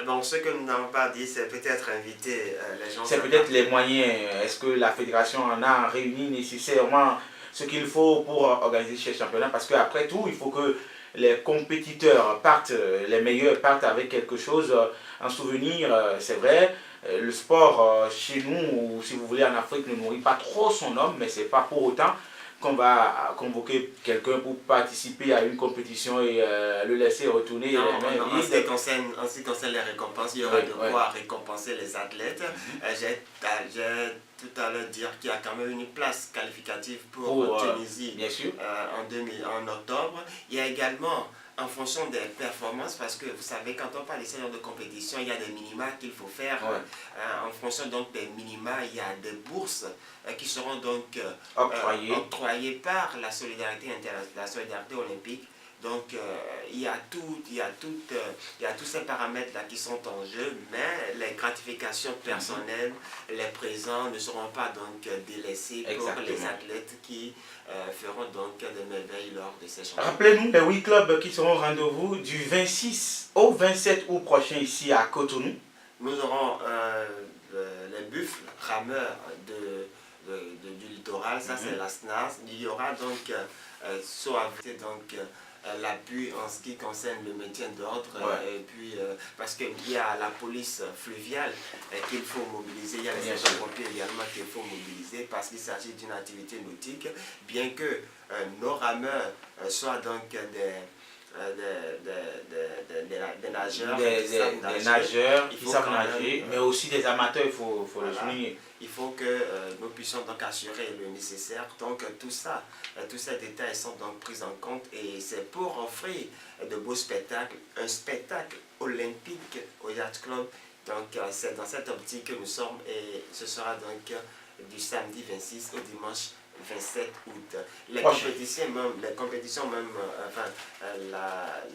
Bon, ce que nous n'avons pas dit, c'est peut-être inviter les gens... C'est peut-être les moyens. Est-ce que la fédération en a réuni nécessairement ce qu'il faut pour organiser ce championnat? Parce qu'après tout, il faut que les compétiteurs partent, les meilleurs partent avec quelque chose en souvenir. C'est vrai, le sport chez nous, ou si vous voulez en Afrique, ne nourrit pas trop son homme, mais ce n'est pas pour autant qu'on va convoquer quelqu'un pour participer à une compétition et le laisser retourner les mains vides. En ce qui concerne les récompenses, il y aura de quoi récompenser les athlètes. J'ai tout à l'heure dire qu'il y a quand même une place qualificative pour Tunisie en octobre. Il y a également, en fonction des performances, parce que vous savez, quand on parle de ce genre de compétition, il y a des minima qu'il faut faire. En fonction donc des minima, il y a des bourses qui seront donc octroyées par la solidarité olympique. Donc il y a tous ces paramètres-là qui sont en jeu, mais les gratifications personnelles, les présents ne seront pas donc délaissés pour les athlètes qui feront donc des merveilles lors de ces championnats. Rappelez-nous les 8 clubs qui seront au rendez-vous du 26 au 27 août prochain ici à Cotonou. Nous aurons les buffles rameurs du littoral, ça c'est la SNAS. Il y aura donc l'appui en ce qui concerne le maintien d'ordre, et puis parce qu'il y a la police fluviale qu'il faut mobiliser, il y a les sapeurs-pompiers également qu'il faut mobiliser parce qu'il s'agit d'une activité nautique, bien que nos rameurs soient donc des nageurs, des nageurs qui savent nager, mais aussi des amateurs, il faut le souligner. Il faut que nous puissions donc assurer le nécessaire. Donc tous ces détails sont donc pris en compte et c'est pour offrir de beaux spectacles, un spectacle olympique au Yacht Club. Donc c'est dans cette optique que nous sommes et ce sera donc du samedi 26 au dimanche 27 août. Les compétitions même,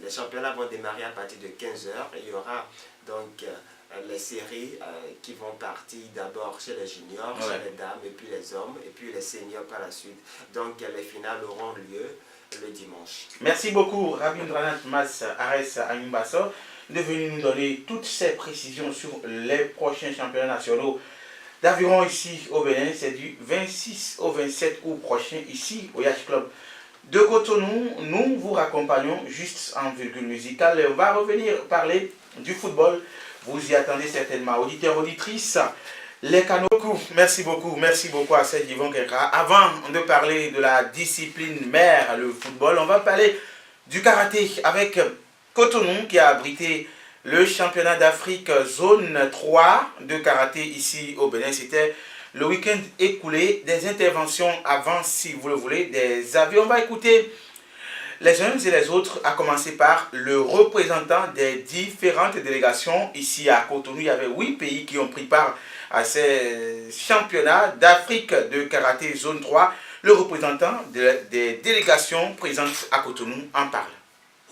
les championnats vont démarrer à partir de 15 h. Il y aura donc les séries qui vont partir d'abord chez les juniors, chez les dames, et puis les hommes, et puis les seniors par la suite. Donc les finales auront lieu le dimanche. Merci beaucoup Rabindranath Mas Ares Ayumbaso de venir nous donner toutes ces précisions sur les prochains championnats nationaux d'aviron ici au Bénin. C'est du 26 au 27 août prochain ici au Yacht Club de Cotonou. Nous vous raccompagnons juste en virgule musicale. On va revenir parler du football. Vous y attendez certainement, auditeurs, auditrices. Les canaux. Merci beaucoup à Serge Yvon Kekra. Avant de parler de la discipline mère, le football, on va parler du karaté avec Cotonou qui a abrité le championnat d'Afrique zone 3 de karaté ici au Bénin. C'était le week-end écoulé. Des interventions avant, si vous le voulez, des avis. On va écouter les uns et les autres, à commencer par le représentant des différentes délégations ici à Cotonou. Il y avait 8 pays qui ont pris part à ces championnats d'Afrique de karaté zone 3. Le représentant des délégations présentes à Cotonou en parle.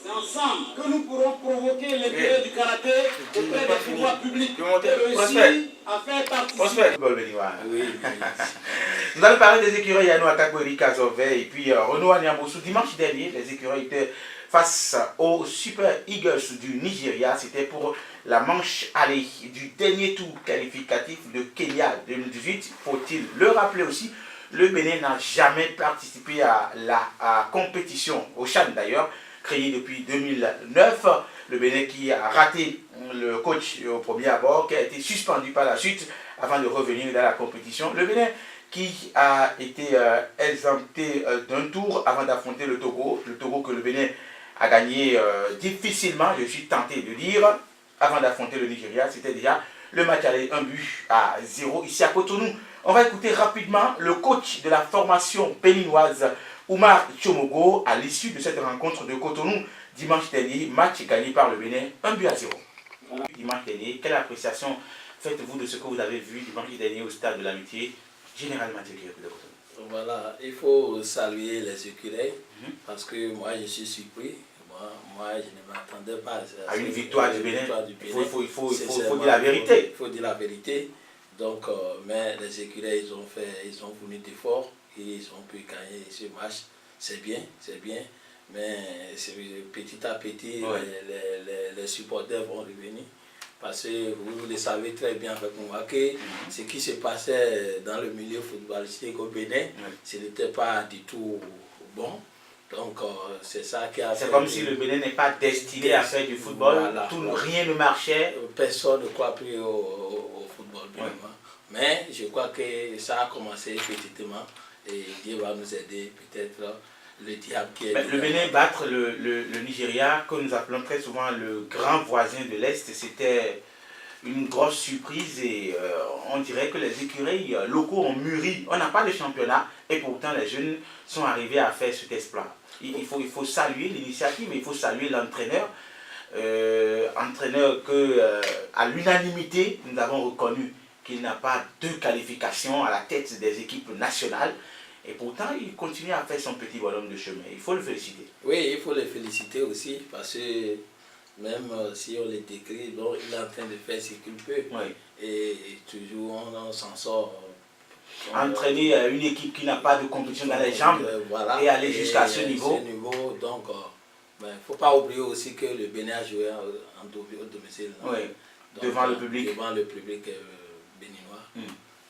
C'est ensemble que nous pourrons provoquer l'intérêt du karaté auprès des pouvoirs publics et réussir à faire participer. Nous allons parler des écureuils à Noakakori, Kazove et puis Renaud Anyamboussou. Dimanche dernier, les écureuils étaient face aux Super Eagles du Nigeria. C'était pour la manche aller du dernier tour qualificatif de Kenya 2018. Faut-il le rappeler aussi, le Bénin n'a jamais participé à la compétition, au Chan d'ailleurs, créé depuis 2009. Le Bénin qui a raté le coach au premier abord, qui a été suspendu par la suite avant de revenir dans la compétition. Le Bénin qui a été exempté d'un tour avant d'affronter le Togo. Le Togo que le Bénin a gagné difficilement, je suis tenté de dire, avant d'affronter le Nigeria. C'était déjà le match aller 1-0 ici à Cotonou. On va écouter rapidement le coach de la formation béninoise, Oumar Tchomogo, à l'issue de cette rencontre de Cotonou dimanche dernier, match gagné par le Bénin 1-0. Dimanche dernier, quelle appréciation faites-vous de ce que vous avez vu dimanche dernier au stade de l'Amitié, généralement de Cotonou? Voilà, il faut saluer les écureuils parce que moi je suis surpris. Moi je ne m'attendais pas à une victoire du Bénin. Il faut dire la vérité. Il faut dire la vérité. Donc, mais les écureuils ils ont fourni d'efforts et ils ont pu gagner ce match. C'est bien. Mais petit à petit, les supporters vont revenir. Parce que vous le savez très bien avec moi que ce qui se passait dans le milieu footballistique au Bénin, ce n'était pas du tout bon. Donc c'est ça qui a fait... C'est comme si le Bénin n'est pas destiné à faire du football, rien ne marchait. Personne ne croit plus au football béninois. Mais je crois que ça a commencé petitement et Dieu va nous aider peut-être. Le diable qui est... Le Bénin battre le Nigeria, que nous appelons très souvent le grand voisin de l'Est, c'était une grosse surprise et on dirait que les écureuils locaux ont mûri. On n'a pas de championnat et pourtant les jeunes sont arrivés à faire cet exploit. Il faut saluer l'initiative, mais il faut saluer l'entraîneur. Entraîneur que, à l'unanimité, nous avons reconnu qu'il n'a pas de qualification à la tête des équipes nationales. Et pourtant, il continue à faire son petit bonhomme de chemin. Il faut le féliciter. Oui, il faut le féliciter aussi, parce que même si on le décrit, bon, il est en train de faire ce qu'il peut. Oui. Et toujours, on s'en sort. Entraîner une équipe qui n'a pas de compétition dans les jambes voilà, et aller jusqu'à ce niveau. Donc, il ne faut pas oublier aussi que le Bénin a joué au domicile. Oui, donc, devant le public. Devant le public béninois.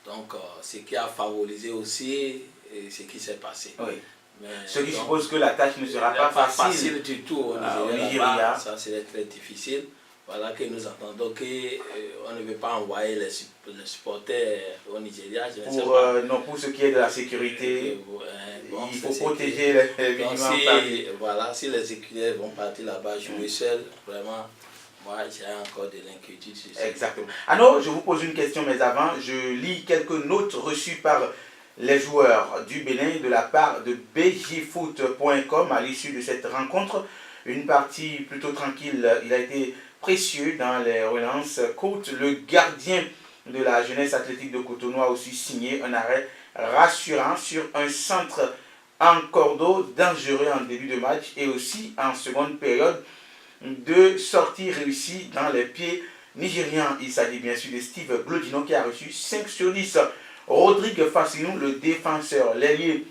Donc, ce qui a favorisé aussi ce qui s'est passé. Oui. Mais, ce qui suppose que la tâche ne sera pas facile du tout au Nigeria. Ça serait très difficile. Voilà que nous attendons qu'on ne veut pas envoyer les supporters au Nigeria. Non, pour ce qui est de la sécurité, bon, il faut protéger les minimums. Voilà, si les écuries vont partir là-bas jouer seuls, vraiment, moi j'ai encore de l'inquiétude sur ça. Exactement. Alors, je vous pose une question, mais avant, je lis quelques notes reçues par les joueurs du Bénin de la part de bjfoot.com à l'issue de cette rencontre. Une partie plutôt tranquille, il a été précieux dans les relances courtes. Le gardien de la jeunesse athlétique de Cotonou a aussi signé un arrêt rassurant sur un centre en cordeau dangereux en début de match et aussi en seconde période de sortie réussie dans les pieds nigérians. Il s'agit bien sûr de Steve Glodino qui a reçu 5 sur 10. Rodrigue Fassinou, le défenseur, l'ailier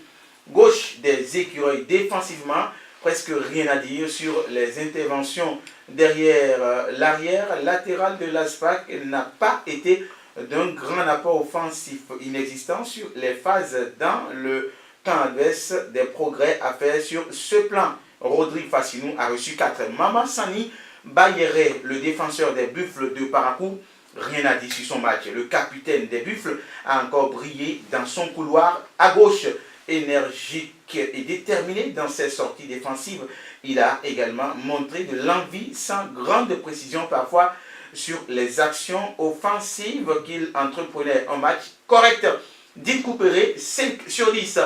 gauche des Écureuils défensivement, presque rien à dire sur les interventions derrière l'arrière latéral de l'ASPAC. Il n'a pas été d'un grand apport offensif inexistant sur les phases dans le camp adverse. Des progrès à faire sur ce plan. Rodrigue Fassinou a reçu 4. Mama Sani Bayere, le défenseur des Buffles de Parakou, rien à dire sur son match. Le capitaine des Buffles a encore brillé dans son couloir à gauche. Énergique et déterminé dans ses sorties défensives, il a également montré de l'envie sans grande précision parfois sur les actions offensives qu'il entreprenait en match correct. Dit Coupéré, 5 sur 10.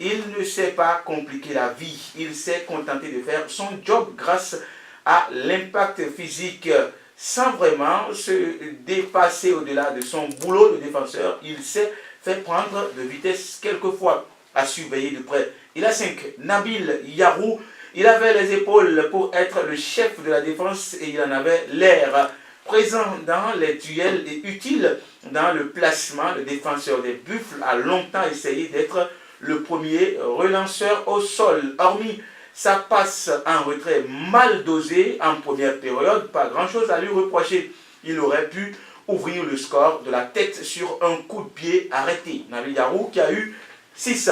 Il ne s'est pas compliqué la vie, il s'est contenté de faire son job grâce à l'impact physique sans vraiment se dépasser au-delà de son boulot de défenseur. Il s'est fait prendre de vitesse quelquefois, à surveiller de près. Il a 5. Nabil Yarou, il avait les épaules pour être le chef de la défense et il en avait l'air. Présent dans les duels et utile dans le placement, le défenseur des Buffles a longtemps essayé d'être le premier relanceur au sol. Hormis sa passe en retrait mal dosée en première période, pas grand-chose à lui reprocher. Il aurait pu ouvrir le score de la tête sur un coup de pied arrêté. Nabil Yarou qui a eu 6.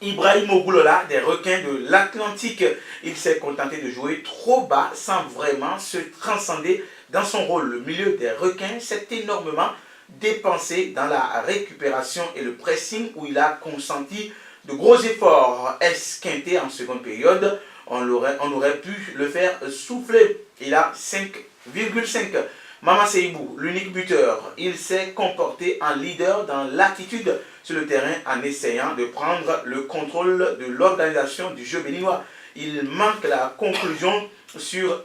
Ibrahim Ogoulola des Requins de l'Atlantique. Il s'est contenté de jouer trop bas sans vraiment se transcender dans son rôle. Le milieu des Requins s'est énormément dépensé dans la récupération et le pressing où il a consenti de gros efforts. Esquinté en seconde période, on aurait pu le faire souffler. Il a 5,5. Mama Seibou, l'unique buteur, il s'est comporté en leader dans l'attitude sur le terrain en essayant de prendre le contrôle de l'organisation du jeu béninois. Il manque la conclusion sur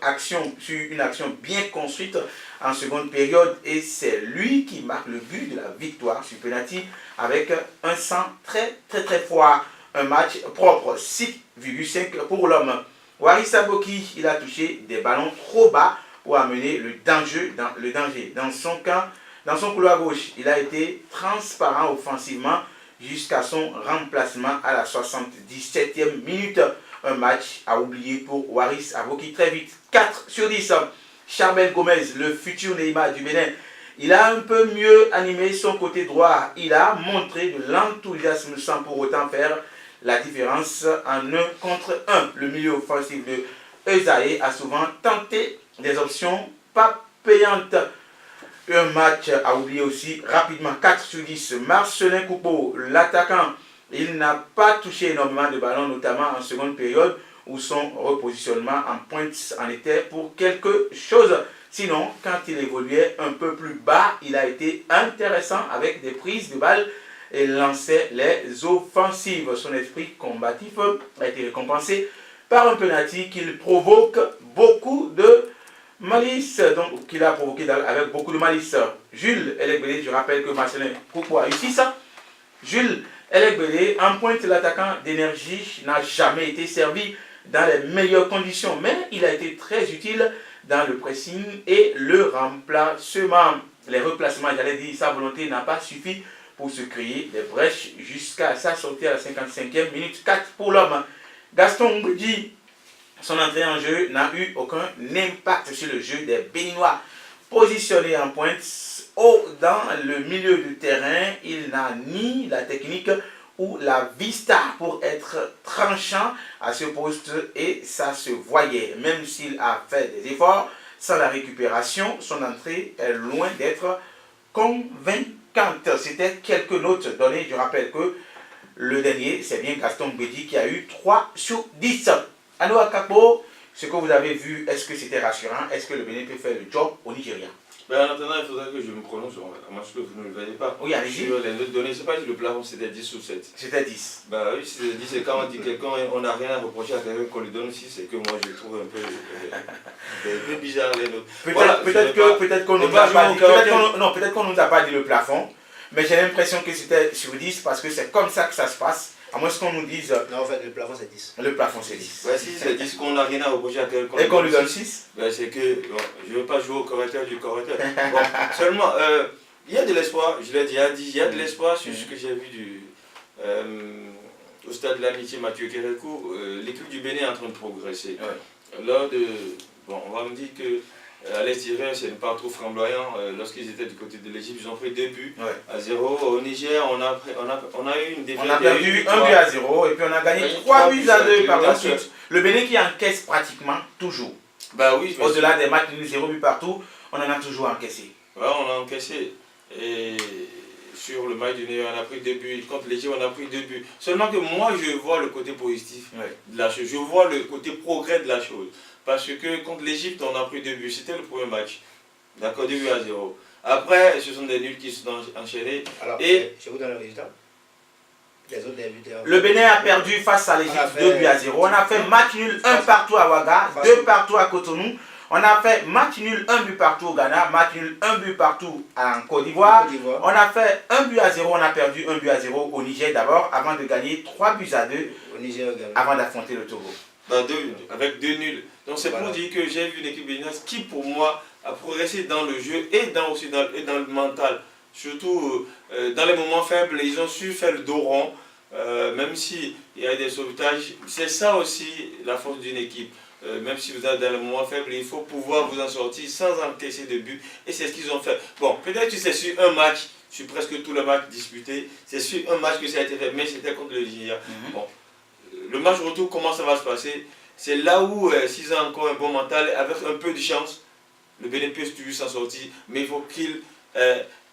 une action bien construite en seconde période et c'est lui qui marque le but de la victoire sur penalty avec un sang très froid. Un match propre, 6,5 pour l'homme. Waris Aboki, il a touché des ballons trop bas pour amener le danger. Dans son couloir gauche, il a été transparent offensivement jusqu'à son remplacement à la 77e minute. Un match à oublier pour Waris Aboki très vite. 4 sur 10. Charbel Gomez, le futur Neymar du Bénin, il a un peu mieux animé son côté droit. Il a montré de l'enthousiasme sans pour autant faire la différence en 1 contre 1. Le milieu offensif de Ezaé a souvent tenté des options pas payantes. Un match à oublier aussi rapidement. 4 sur 10. Marcelin Coupeau, l'attaquant, il n'a pas touché énormément de ballons, notamment en seconde période où son repositionnement en pointe en était pour quelque chose. Sinon, quand il évoluait un peu plus bas, il a été intéressant avec des prises de balles et lançait les offensives. Son esprit combatif a été récompensé par un penalty qu'il provoque beaucoup de malice, donc qu'il a provoqué avec beaucoup de malice. Jules Elegbele, je rappelle que Marcelin Coupeau a eu 6. Jules Elegbele, en pointe, l'attaquant d'énergie, n'a jamais été servi dans les meilleures conditions, mais il a été très utile dans le pressing et le remplacement. Les replacements, j'allais dire, sa volonté n'a pas suffi pour se créer des brèches jusqu'à sa sortie à la 55e minute. 4 pour l'homme. Gaston Mbedi, son entrée en jeu n'a eu aucun impact sur le jeu des Béninois. Positionné en pointe, dans le milieu du terrain, il n'a ni la technique ou la vista pour être tranchant à ce poste et ça se voyait. Même s'il a fait des efforts, sans la récupération, son entrée est loin d'être convaincante. C'était quelques notes données. Je rappelle que le dernier, c'est bien Gaston Bédi qui a eu 3 sur 10. Allo Akapo, ce que vous avez vu, est-ce que c'était rassurant? Est-ce que le Bénin peut faire le job au Nigeria? En attendant, il faudrait que je me prononce sur un match que vous ne le voyez pas. Oui, allez-y. Sur les autres données, je ne sais pas si le plafond c'était 10 ou 7. C'était 10. Bah oui, si c'est 10, c'est quand on dit quelqu'un, on n'a rien à reprocher à quelqu'un qu'on lui donne 6, c'est que moi je trouve un peu bizarre les notes. Peut-être qu'on nous a pas dit, peut-être qu'on nous a pas dit le plafond, mais j'ai l'impression que c'était sur 10 parce que c'est comme ça que ça se passe. À moins qu'on nous dise... Non, en fait, le plafond, c'est 10. Le plafond, c'est 10. Ouais, si c'est 10 qu'on n'a rien à reprocher à quelqu'un. Et qu'on lui donne 6 c'est que bon, je ne veux pas jouer au correcteur du correcteur. Bon, seulement, il y a de l'espoir, je l'ai déjà dit, il y a de l'espoir sur ce que j'ai vu au stade de l'amitié Mathieu Kérékou. L'équipe du Bénin est en train de progresser. Ouais. On va me dire que à l'extérieur, c'est pas trop flamboyant. Lorsqu'ils étaient du côté de l'Égypte, ils ont pris 2 buts à 0. Au Niger, on a eu une défaite. On a perdu 1 but à 0 et puis on a gagné 3 buts à 2 par la suite. Le Bénin qui encaisse pratiquement toujours. Bah oui. Au-delà des matchs, 0 but partout, on en a toujours encaissé. Ouais, on a encaissé. Et sur le match du Niger, on a pris 2 buts. Contre l'Égypte, on a pris 2 buts. Seulement que moi, je vois le côté positif de la chose. Je vois le côté progrès de la chose. Parce que contre l'Égypte, on a pris 2 buts. C'était le premier match. D'accord, 2 buts à 0. Après, ce sont des nuls qui sont enchaînés. Alors, je vous donne le résultat. Le Bénin a perdu face à l'Égypte 2 buts à 0. On a fait match nul 1 partout à Ouaga, 2 partout à Cotonou. On a fait match nul 1 but partout au Ghana, match nul 1 but partout en Côte d'Ivoire. On a fait 1 but à 0, on a perdu 1 but à 0 au Niger d'abord, avant de gagner 3 buts à 2 au Niger, avant d'affronter le Togo. Avec 2 nuls. Donc c'est pour dire que j'ai vu une équipe béninoise qui pour moi a progressé dans le jeu et dans le mental. Surtout dans les moments faibles, ils ont su faire le dos rond, même s'il y a des sauvetages. C'est ça aussi la force d'une équipe. Même si vous êtes dans les moments faibles, il faut pouvoir vous en sortir sans encaisser de but. Et c'est ce qu'ils ont fait. Bon, peut-être que c'est sur un match, sur presque tous les matchs disputés, c'est sur un match que ça a été fait, mais c'était contre le Nigeria. Bon, le match retour, comment ça va se passer? C'est là où, s'ils ont encore un bon mental, avec un peu de chance, le Bénin peut toujours s'en sortir, mais il faut qu'il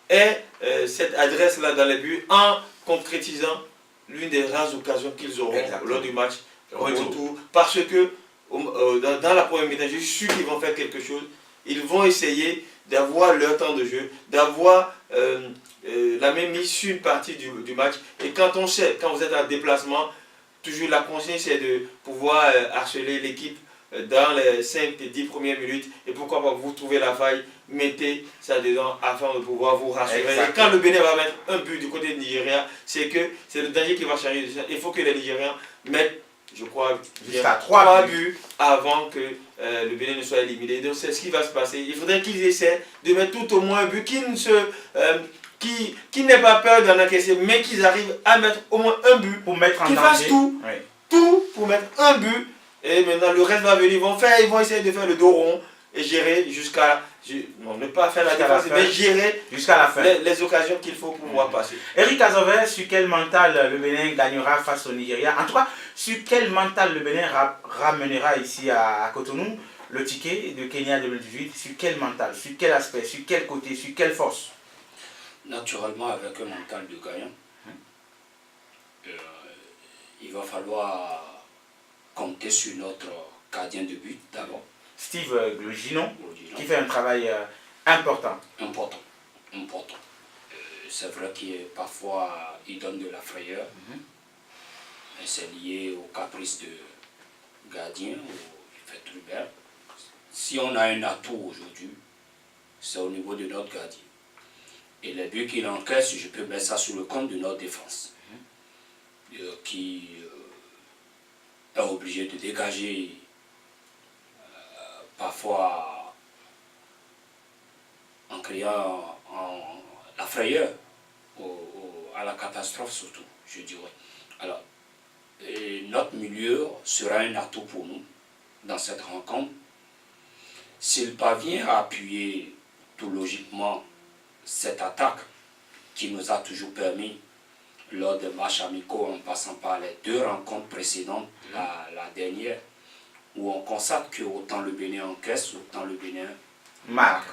ait cette adresse-là dans les buts en concrétisant l'une des rares occasions qu'ils auront lors du match retour. Parce que dans la première mi-temps, je suis sûr qu'ils vont faire quelque chose. Ils vont essayer d'avoir leur temps de jeu, d'avoir la même mise sur une partie du match. Et quand on sait, quand vous êtes en déplacement, toujours la consigne c'est de pouvoir harceler l'équipe dans les 5-10 premières minutes. Et pourquoi pas vous trouvez la faille, mettez ça dedans afin de pouvoir vous rassurer. Et quand le Bénin va mettre un but du côté du Nigeria, c'est que c'est le danger qui va changer. Il faut que les Nigériens mettent, je crois, jusqu'à 3 buts avant que le Bénin ne soit éliminé. Donc c'est ce qui va se passer. Il faudrait qu'ils essaient de mettre tout au moins un but qui n'aient pas peur d'en encaisser, mais qu'ils arrivent à mettre au moins un but, pour mettre en danger. Qu'ils fassent tout pour mettre un but. Et maintenant le reste va venir. Ils vont essayer de faire le dos rond et gérer jusqu'à... Non, ne pas faire la défense, mais gérer jusqu'à la fin les occasions qu'il faut pouvoir passer. Eric Azové, sur quel mental le Bénin gagnera face au Nigeria? En tout cas, sur quel mental le Bénin ramènera ici à Cotonou le ticket de Kenya 2018? Sur quel mental? Sur quel aspect? Sur quel côté? Sur quelle force? Naturellement, avec un mental de gagnant, il va falloir compter sur notre gardien de but d'abord. Steve Gloginon, qui fait un travail important. C'est vrai qu'il parfois il donne de la frayeur, mais c'est lié au caprice de gardien, il fait tout bien. Si on a un atout aujourd'hui, c'est au niveau de notre gardien. Et les buts qu'il encaisse, je peux mettre ça sur le compte de notre défense, qui est obligé de dégager parfois en créant la frayeur, à la catastrophe surtout, je dirais. Alors, notre milieu sera un atout pour nous dans cette rencontre. S'il parvient à appuyer tout logiquement cette attaque qui nous a toujours permis, lors des matchs amicaux, en passant par les 2 rencontres précédentes, la dernière, où on constate que autant le Bénin encaisse, autant le Bénin marque.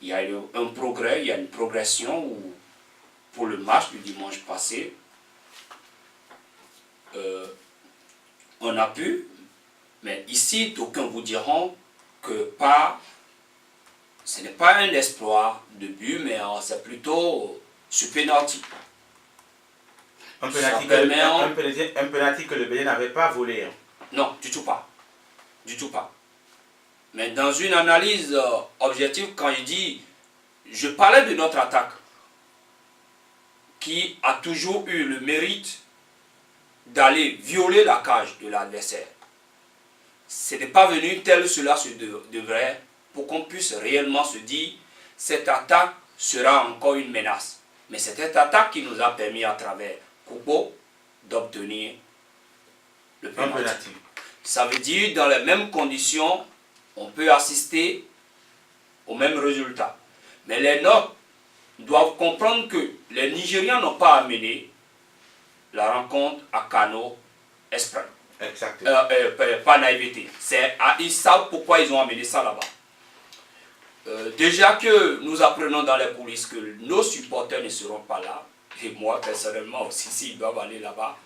Il y a eu un progrès, il y a une progression où, pour le match du dimanche passé, on a pu, mais ici, d'aucuns vous diront que ce n'est pas un exploit de but, mais c'est plutôt sur penalty. Un penalty que le Bénin n'avait pas volé. Hein. Non, du tout pas. Du tout pas. Mais dans une analyse objective, quand je parlais de notre attaque, qui a toujours eu le mérite d'aller violer la cage de l'adversaire. Ce n'est pas venu tel cela se devrait pour qu'on puisse réellement se dire cette attaque sera encore une menace. Mais c'est cette attaque qui nous a permis à travers Kubo d'obtenir le penalty. Ça veut dire dans les mêmes conditions, on peut assister au même résultat. Mais les Nord doivent comprendre que les Nigérians n'ont pas amené la rencontre à Kano Esprit. Exactement. Pas naïveté. Ils savent pourquoi ils ont amené ça là-bas. Déjà que nous apprenons dans les coulisses que nos supporters ne seront pas là, et moi personnellement aussi, s'ils doivent aller là-bas,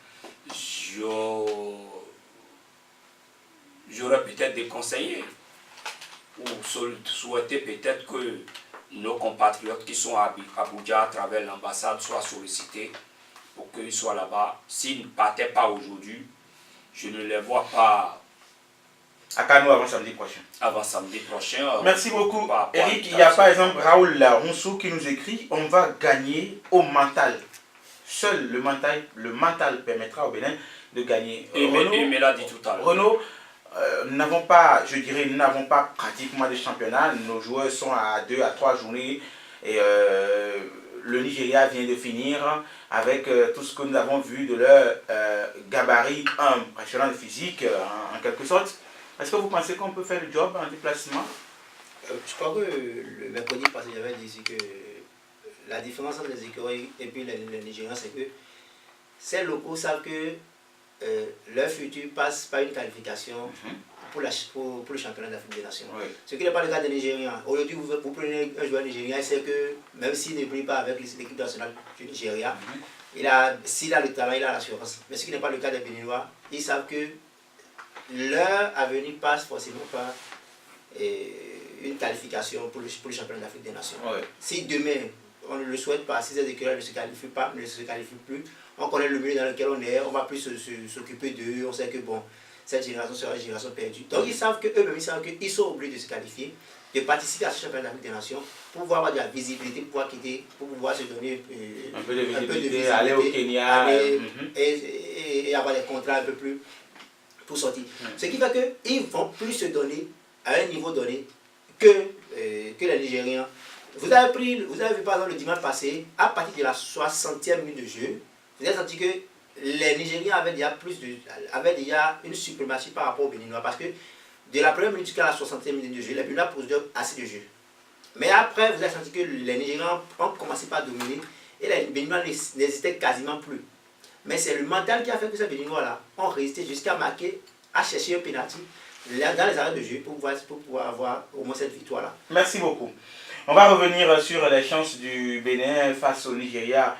j'aurais peut-être déconseillé ou souhaité peut-être que nos compatriotes qui sont à Abuja à travers l'ambassade soient sollicités pour qu'ils soient là-bas. S'ils ne partaient pas aujourd'hui, je ne les vois pas à Kano avant samedi prochain. Avant samedi prochain. Merci beaucoup. Eric, il y a par exemple Raoul Ronceau qui nous écrit « On va gagner au mental ». Seul le mental permettra au Bénin de gagner. Et me l'a dit tout à l'heure. Renaud, nous n'avons pas pratiquement de championnat. Nos joueurs sont à 2 à 3 journées et le Nigeria vient de finir avec tout ce que nous avons vu de leur gabarit impressionnant de physique en quelque sorte. Est-ce que vous pensez qu'on peut faire le job en déplacement? Je crois que le mercredi passé, j'avais dit ici que la différence entre les écureuils et puis les Nigériens, c'est que ces locaux savent que leur futur passe par une qualification pour le championnat d'Afrique des Nations. Oui. Ce qui n'est pas le cas des Nigériens. Aujourd'hui, vous prenez un joueur nigérien, il sait que même s'il ne brille pas avec l'équipe nationale du Nigeria, s'il a le talent, il a l'assurance. Mais ce qui n'est pas le cas des Béninois, ils savent que leur avenir passe forcément par une qualification pour le championnat d'Afrique des Nations. Oui. Si demain, on ne le souhaite pas, si ces équipes ne se qualifient pas, ne se qualifient plus, on connaît le milieu dans lequel on est, on ne va plus s'occuper d'eux, on sait que bon, cette génération sera une génération perdue. Donc ils savent qu'eux-mêmes, ils savent qu'ils sont obligés de se qualifier, de participer à ce championnat d'Afrique des Nations, pour pouvoir avoir de la visibilité, pour pouvoir se donner un peu de visibilité, aller au Kenya, et avoir des contrats un peu plus pour sortir. Ce qui fait qu'ils vont plus se donner à un niveau donné que les Nigériens. Vous avez vu par exemple le dimanche passé, à partir de la 60e minute de jeu, vous avez senti que les Nigériens avaient déjà une suprématie par rapport aux Béninois. Parce que de la première minute jusqu'à la 60e minute de jeu, les Béninois posent assez de jeu. Mais après, vous avez senti que les Nigériens ont commencé par dominer et les Béninois n'hésitaient quasiment plus. Mais c'est le mental qui a fait que ces Béninois-là ont résisté jusqu'à marquer, à chercher un pénalty dans les arrêts de jeu pour pouvoir avoir au moins cette victoire-là. Merci beaucoup. On va revenir sur les chances du Bénin face au Nigeria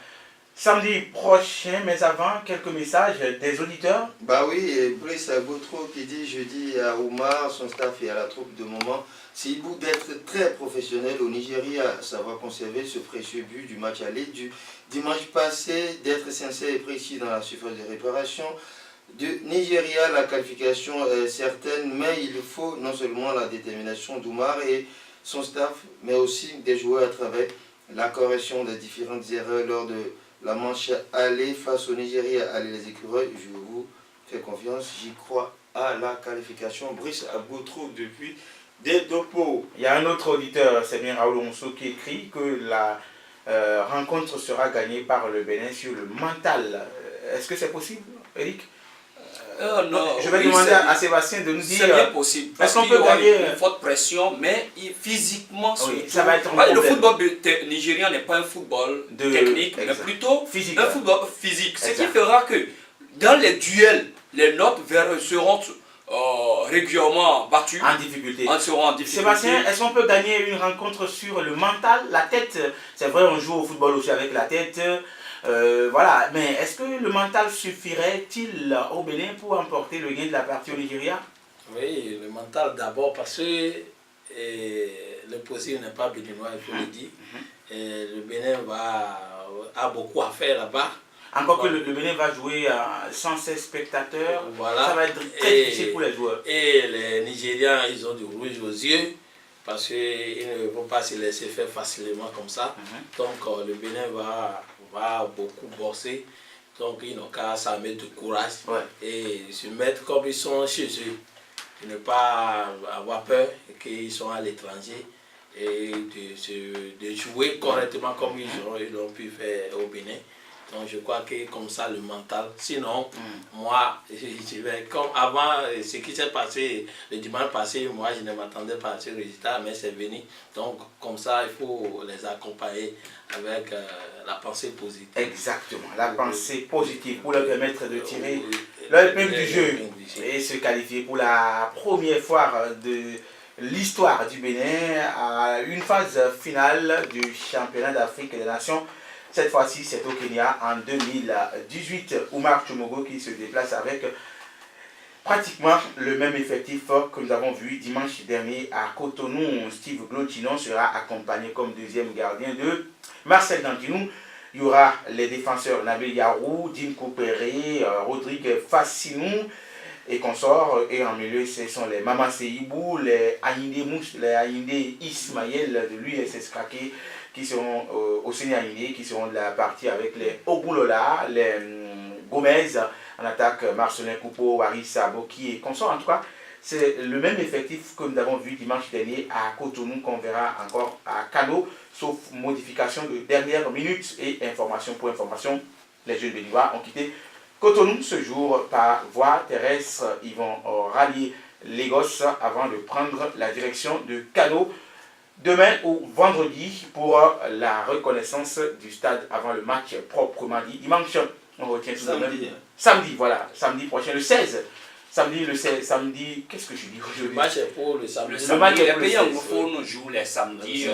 samedi prochain, mais avant, quelques messages des auditeurs. Bah oui, Brice Gautreau qui dit jeudi à Omar, son staff et à la troupe de moment, c'est le bout d'être très professionnel au Nigeria, savoir conserver ce précieux but du match aller du dimanche passé, d'être sincère et précis dans la surface de réparation. De Nigeria, la qualification est certaine, mais il faut non seulement la détermination d'Oumar et son staff, mais aussi des joueurs à travers la correction des différentes erreurs lors de la manche aller face au Nigeria. Allez les écureuils, je vous fais confiance, j'y crois à la qualification. Brice Gautreau depuis des Dopo. Il y a un autre auditeur, c'est bien Raoul Ronceau, qui écrit que la rencontre sera gagnée par le Bénin sur le mental. Est-ce que c'est possible, Eric? Non, je vais oui, demander à Sébastien de nous dire. C'est bien possible. Est-ce qu'on qu'il y peut aura gagner une forte pression, mais physiquement, oui, surtout, ça va être un le problème. football nigérien n'est pas un football technique, mais plutôt physique, un football physique. Ce exact. qui fera que dans les duels, les notes seront régulièrement battues. En difficulté. Seront en difficulté. Sébastien, est-ce qu'on peut gagner une rencontre sur le mental, la tête? C'est vrai, on joue au football aussi avec la tête. Voilà, mais est-ce que le mental suffirait-il au Bénin pour emporter le gain de la partie au Nigeria? Oui, le mental d'abord parce que le possible n'est pas béninois, il faut le dire. Et le Bénin a beaucoup à faire là-bas. Encore que le Bénin va jouer sans ses spectateurs, voilà. Ça va être très difficile pour les joueurs. Et les Nigérians, ils ont du rouge aux yeux parce qu'ils ne vont pas se laisser faire facilement comme ça. Donc le Bénin va beaucoup bosser. Donc ils n'ont qu'à s'en mettre de courage et se mettre comme ils sont chez eux. De ne pas avoir peur qu'ils sont à l'étranger et de jouer correctement comme ils l'ont pu faire au Bénin. Donc je crois que comme ça le mental, sinon moi je vais comme avant ce qui s'est passé le dimanche passé, moi je ne m'attendais pas à ce résultat mais c'est venu. Donc comme ça il faut les accompagner avec la pensée positive. Exactement, la pensée positive pour leur permettre de tirer leur épingle du jeu et se qualifier pour la première fois de l'histoire du Bénin à une phase finale du championnat d'Afrique des Nations. Cette fois-ci, c'est au Kenya en 2018. Oumar Tchomogo qui se déplace avec pratiquement le même effectif que nous avons vu dimanche dernier à Cotonou. Steve Glotinon sera accompagné comme deuxième gardien de Marcel Dantinou. Il y aura les défenseurs Nabil Yarou, Dim Koupéré, Rodrigue Fassinou et consorts. Et en milieu, ce sont les Mama Seibou, les Aïndé Mouss, les Aïndé Ismaël de l'USS Krake qui seront au Sénégalais, qui seront de la partie avec les Ogulola, les Gomez, en attaque Marcelin Coupeau, Warissa, Boki et consorts. En tout cas, c'est le même effectif que nous avons vu dimanche dernier à Cotonou, qu'on verra encore à Kano, sauf modification de dernière minute et information pour information. Les Jeunes béninois ont quitté Cotonou ce jour par voie terrestre. Ils vont rallier Lagos avant de prendre la direction de Kano demain ou vendredi pour la reconnaissance du stade avant le match proprement dit. Dimanche, on retient tout de même. Samedi, voilà, samedi prochain, le 16. Samedi, qu'est-ce que je dis aujourd'hui? Le match est pour le samedi. Les pays anglophones jouent les samedis.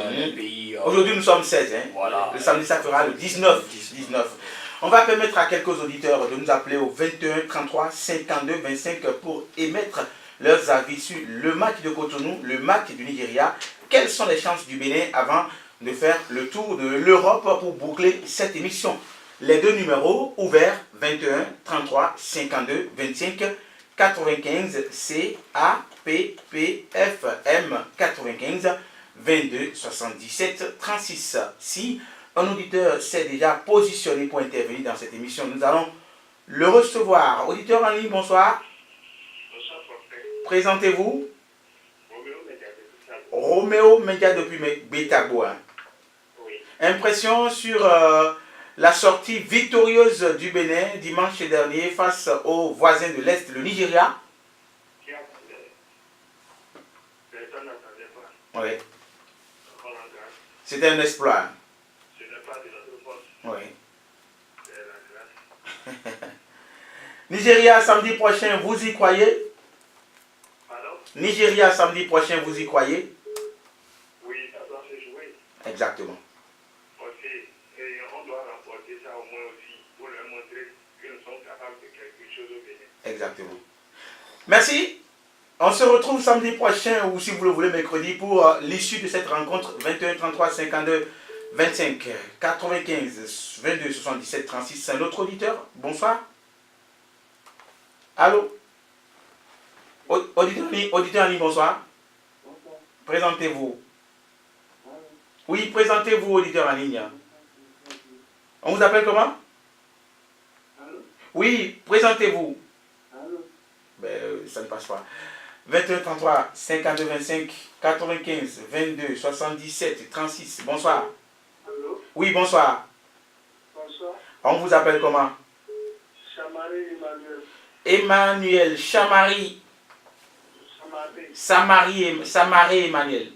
Aujourd'hui, nous sommes 16. Hein? Voilà. Le samedi, ça fera le 19. On va permettre à quelques auditeurs de nous appeler au 21 33 52 25 pour émettre leurs avis sur le match de Cotonou, le match du Nigeria. Quelles sont les chances du Bénin avant de faire le tour de l'Europe pour boucler cette émission? Les deux numéros ouverts 21 33 52 25 95 CAPPFM 95 22 77 36. Si un auditeur s'est déjà positionné pour intervenir dans cette émission, nous allons le recevoir. Auditeur en ligne, bonsoir. Bonsoir, Forfait. Présentez-vous. Roméo Média depuis Bétabois. Oui. Impression sur la sortie victorieuse du Bénin dimanche dernier face aux voisins de l'Est, le Nigeria. Personne n'attendait pas. Oui. C'était un exploit. Ce n'est pas de notre force. Oui. C'est la grâce. Nigeria samedi prochain, vous y croyez? Pardon? Nigeria samedi prochain, vous y croyez? Oui, ça doit se jouer. Exactement. Aussi, et on doit remporter ça au moins aussi pour leur montrer que nous sommes capables de quelque chose au Bénin. Exactement. Merci. On se retrouve samedi prochain ou si vous le voulez mercredi pour l'issue de cette rencontre 21 33 52 25 95 22 77 36. Un autre auditeur. Bonsoir. Allô? Auditeur en ligne, bonsoir. Présentez-vous. Oui, présentez-vous, auditeur en ligne. On vous appelle comment? Oui, présentez-vous. Ça ne passe pas. 21 33 52 25 95 22 77 36. Bonsoir. Allô? Oui, bonsoir. Bonsoir. On vous appelle comment? Chamari Emmanuel. Emmanuel Chamari. Samaré Emmanuel.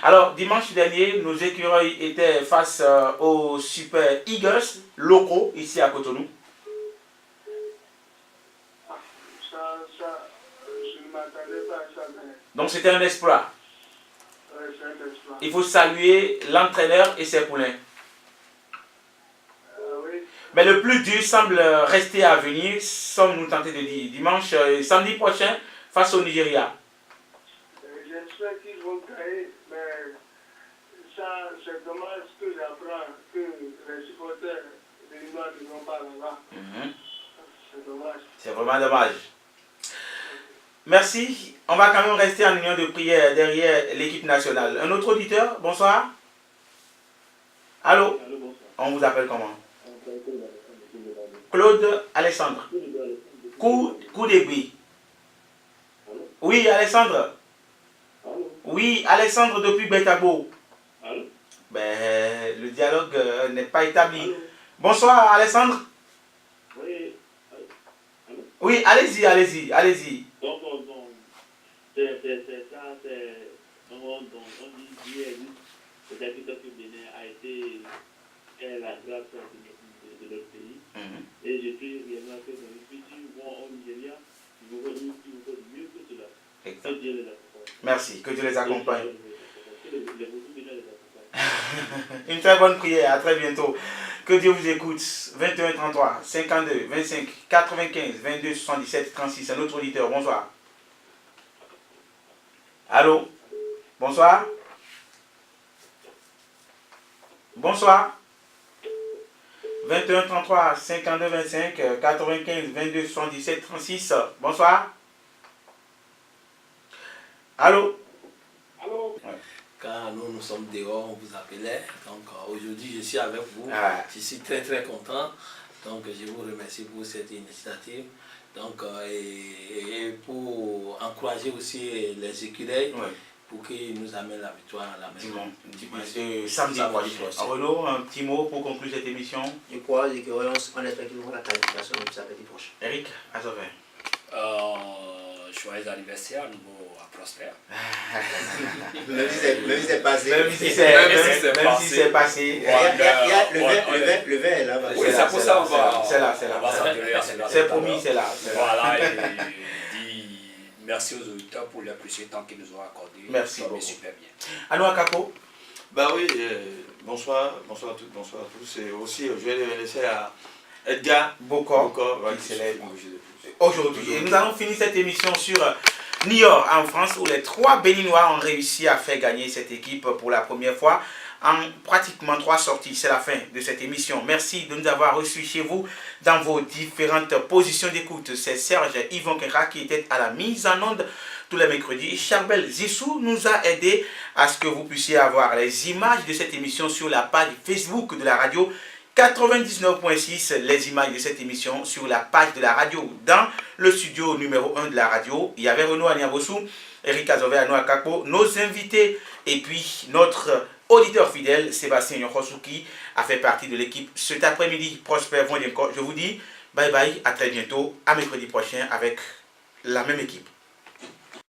Alors, dimanche dernier, nos écureuils étaient face aux Super Eagles locaux ici à Cotonou. Je ne m'attendais pas à ça. Donc, c'était un exploit. Il faut saluer l'entraîneur et ses poulains. Oui. Mais le plus dur semble rester à venir, sommes-nous tentés de dire. Dimanche, samedi prochain, face au Nigeria. J'espère qu'ils vont gagner, mais ça, c'est dommage que j'apprends que les supporters de l'Ivoire ne vont pas là-bas. C'est dommage. C'est vraiment dommage. Merci. On va quand même rester en union de prière derrière l'équipe nationale. Un autre auditeur, bonsoir. Allô? On vous appelle comment? Claude Alexandre. Coup d'aiguille. Oui, Alexandre. Oui, Alexandre depuis Betabo. Ben, le dialogue n'est pas établi. Bonsoir, Alexandre. Oui, allez-y, allez-y, allez-y. Donc, c'est ça, c'est... On dit hier, c'est-à-dire que le Bénin a été la grâce de notre pays. Et je prie réellement que dans le futur, au Nigeria, ils vont mieux que cela. Exact. Que Dieu les accompagne. Merci, que Dieu les accompagne. Les Une très bonne prière, à très bientôt. Que Dieu vous écoute. 21 33 52 25 95 22 77 36. Un autre auditeur, bonsoir. Allô? Bonsoir. Bonsoir. 21 33 52 25 95 22 77 36. Bonsoir. Allô? Allô? Quand nous sommes dehors, on vous appelait. Donc aujourd'hui, je suis avec vous. Je suis très très content. Donc je vous remercie pour cette initiative. Donc, et pour encourager aussi les écureuils pour qu'ils nous amènent la victoire à la maison. Samedi prochain. Renaud, un petit mot pour conclure cette émission. Je crois qu'on espère qu'ils auront la qualification le samedi prochain. Eric, à sauver. Joyeux anniversaire, nouveau à Prosper. Même si c'est passé. Même si c'est passé. Le vin est là. Oui, c'est pour ça on va. C'est là. C'est promis, c'est là. Voilà, et dit merci aux auditeurs pour le précieux temps qu'ils nous ont accordé. Merci beaucoup. Super bien. Anoua Kako. Bah oui, bonsoir à toutes, bonsoir à tous. Et aussi, je vais le laisser à Edgar Bokor qui célèbre aujourd'hui. Et nous allons finir cette émission sur Niort en France où les 3 Béninois ont réussi à faire gagner cette équipe pour la première fois en pratiquement 3 sorties. C'est la fin de cette émission. Merci de nous avoir reçus chez vous dans vos différentes positions d'écoute. C'est Serge Yvon Kenra qui était à la mise en onde tous les mercredis. Charbel Zissou nous a aidé à ce que vous puissiez avoir les images de cette émission sur la page Facebook de la radio 99.6, les images de cette émission sur la page de la radio. Dans le studio numéro 1 de la radio, il y avait Renaud Aniabossou, Eric Azové, Anoua Kako, nos invités et puis notre auditeur fidèle, Sébastien Yokosuki, a fait partie de l'équipe cet après-midi. Prosper Vondienko, je vous dis bye bye, à très bientôt, à mercredi prochain avec la même équipe.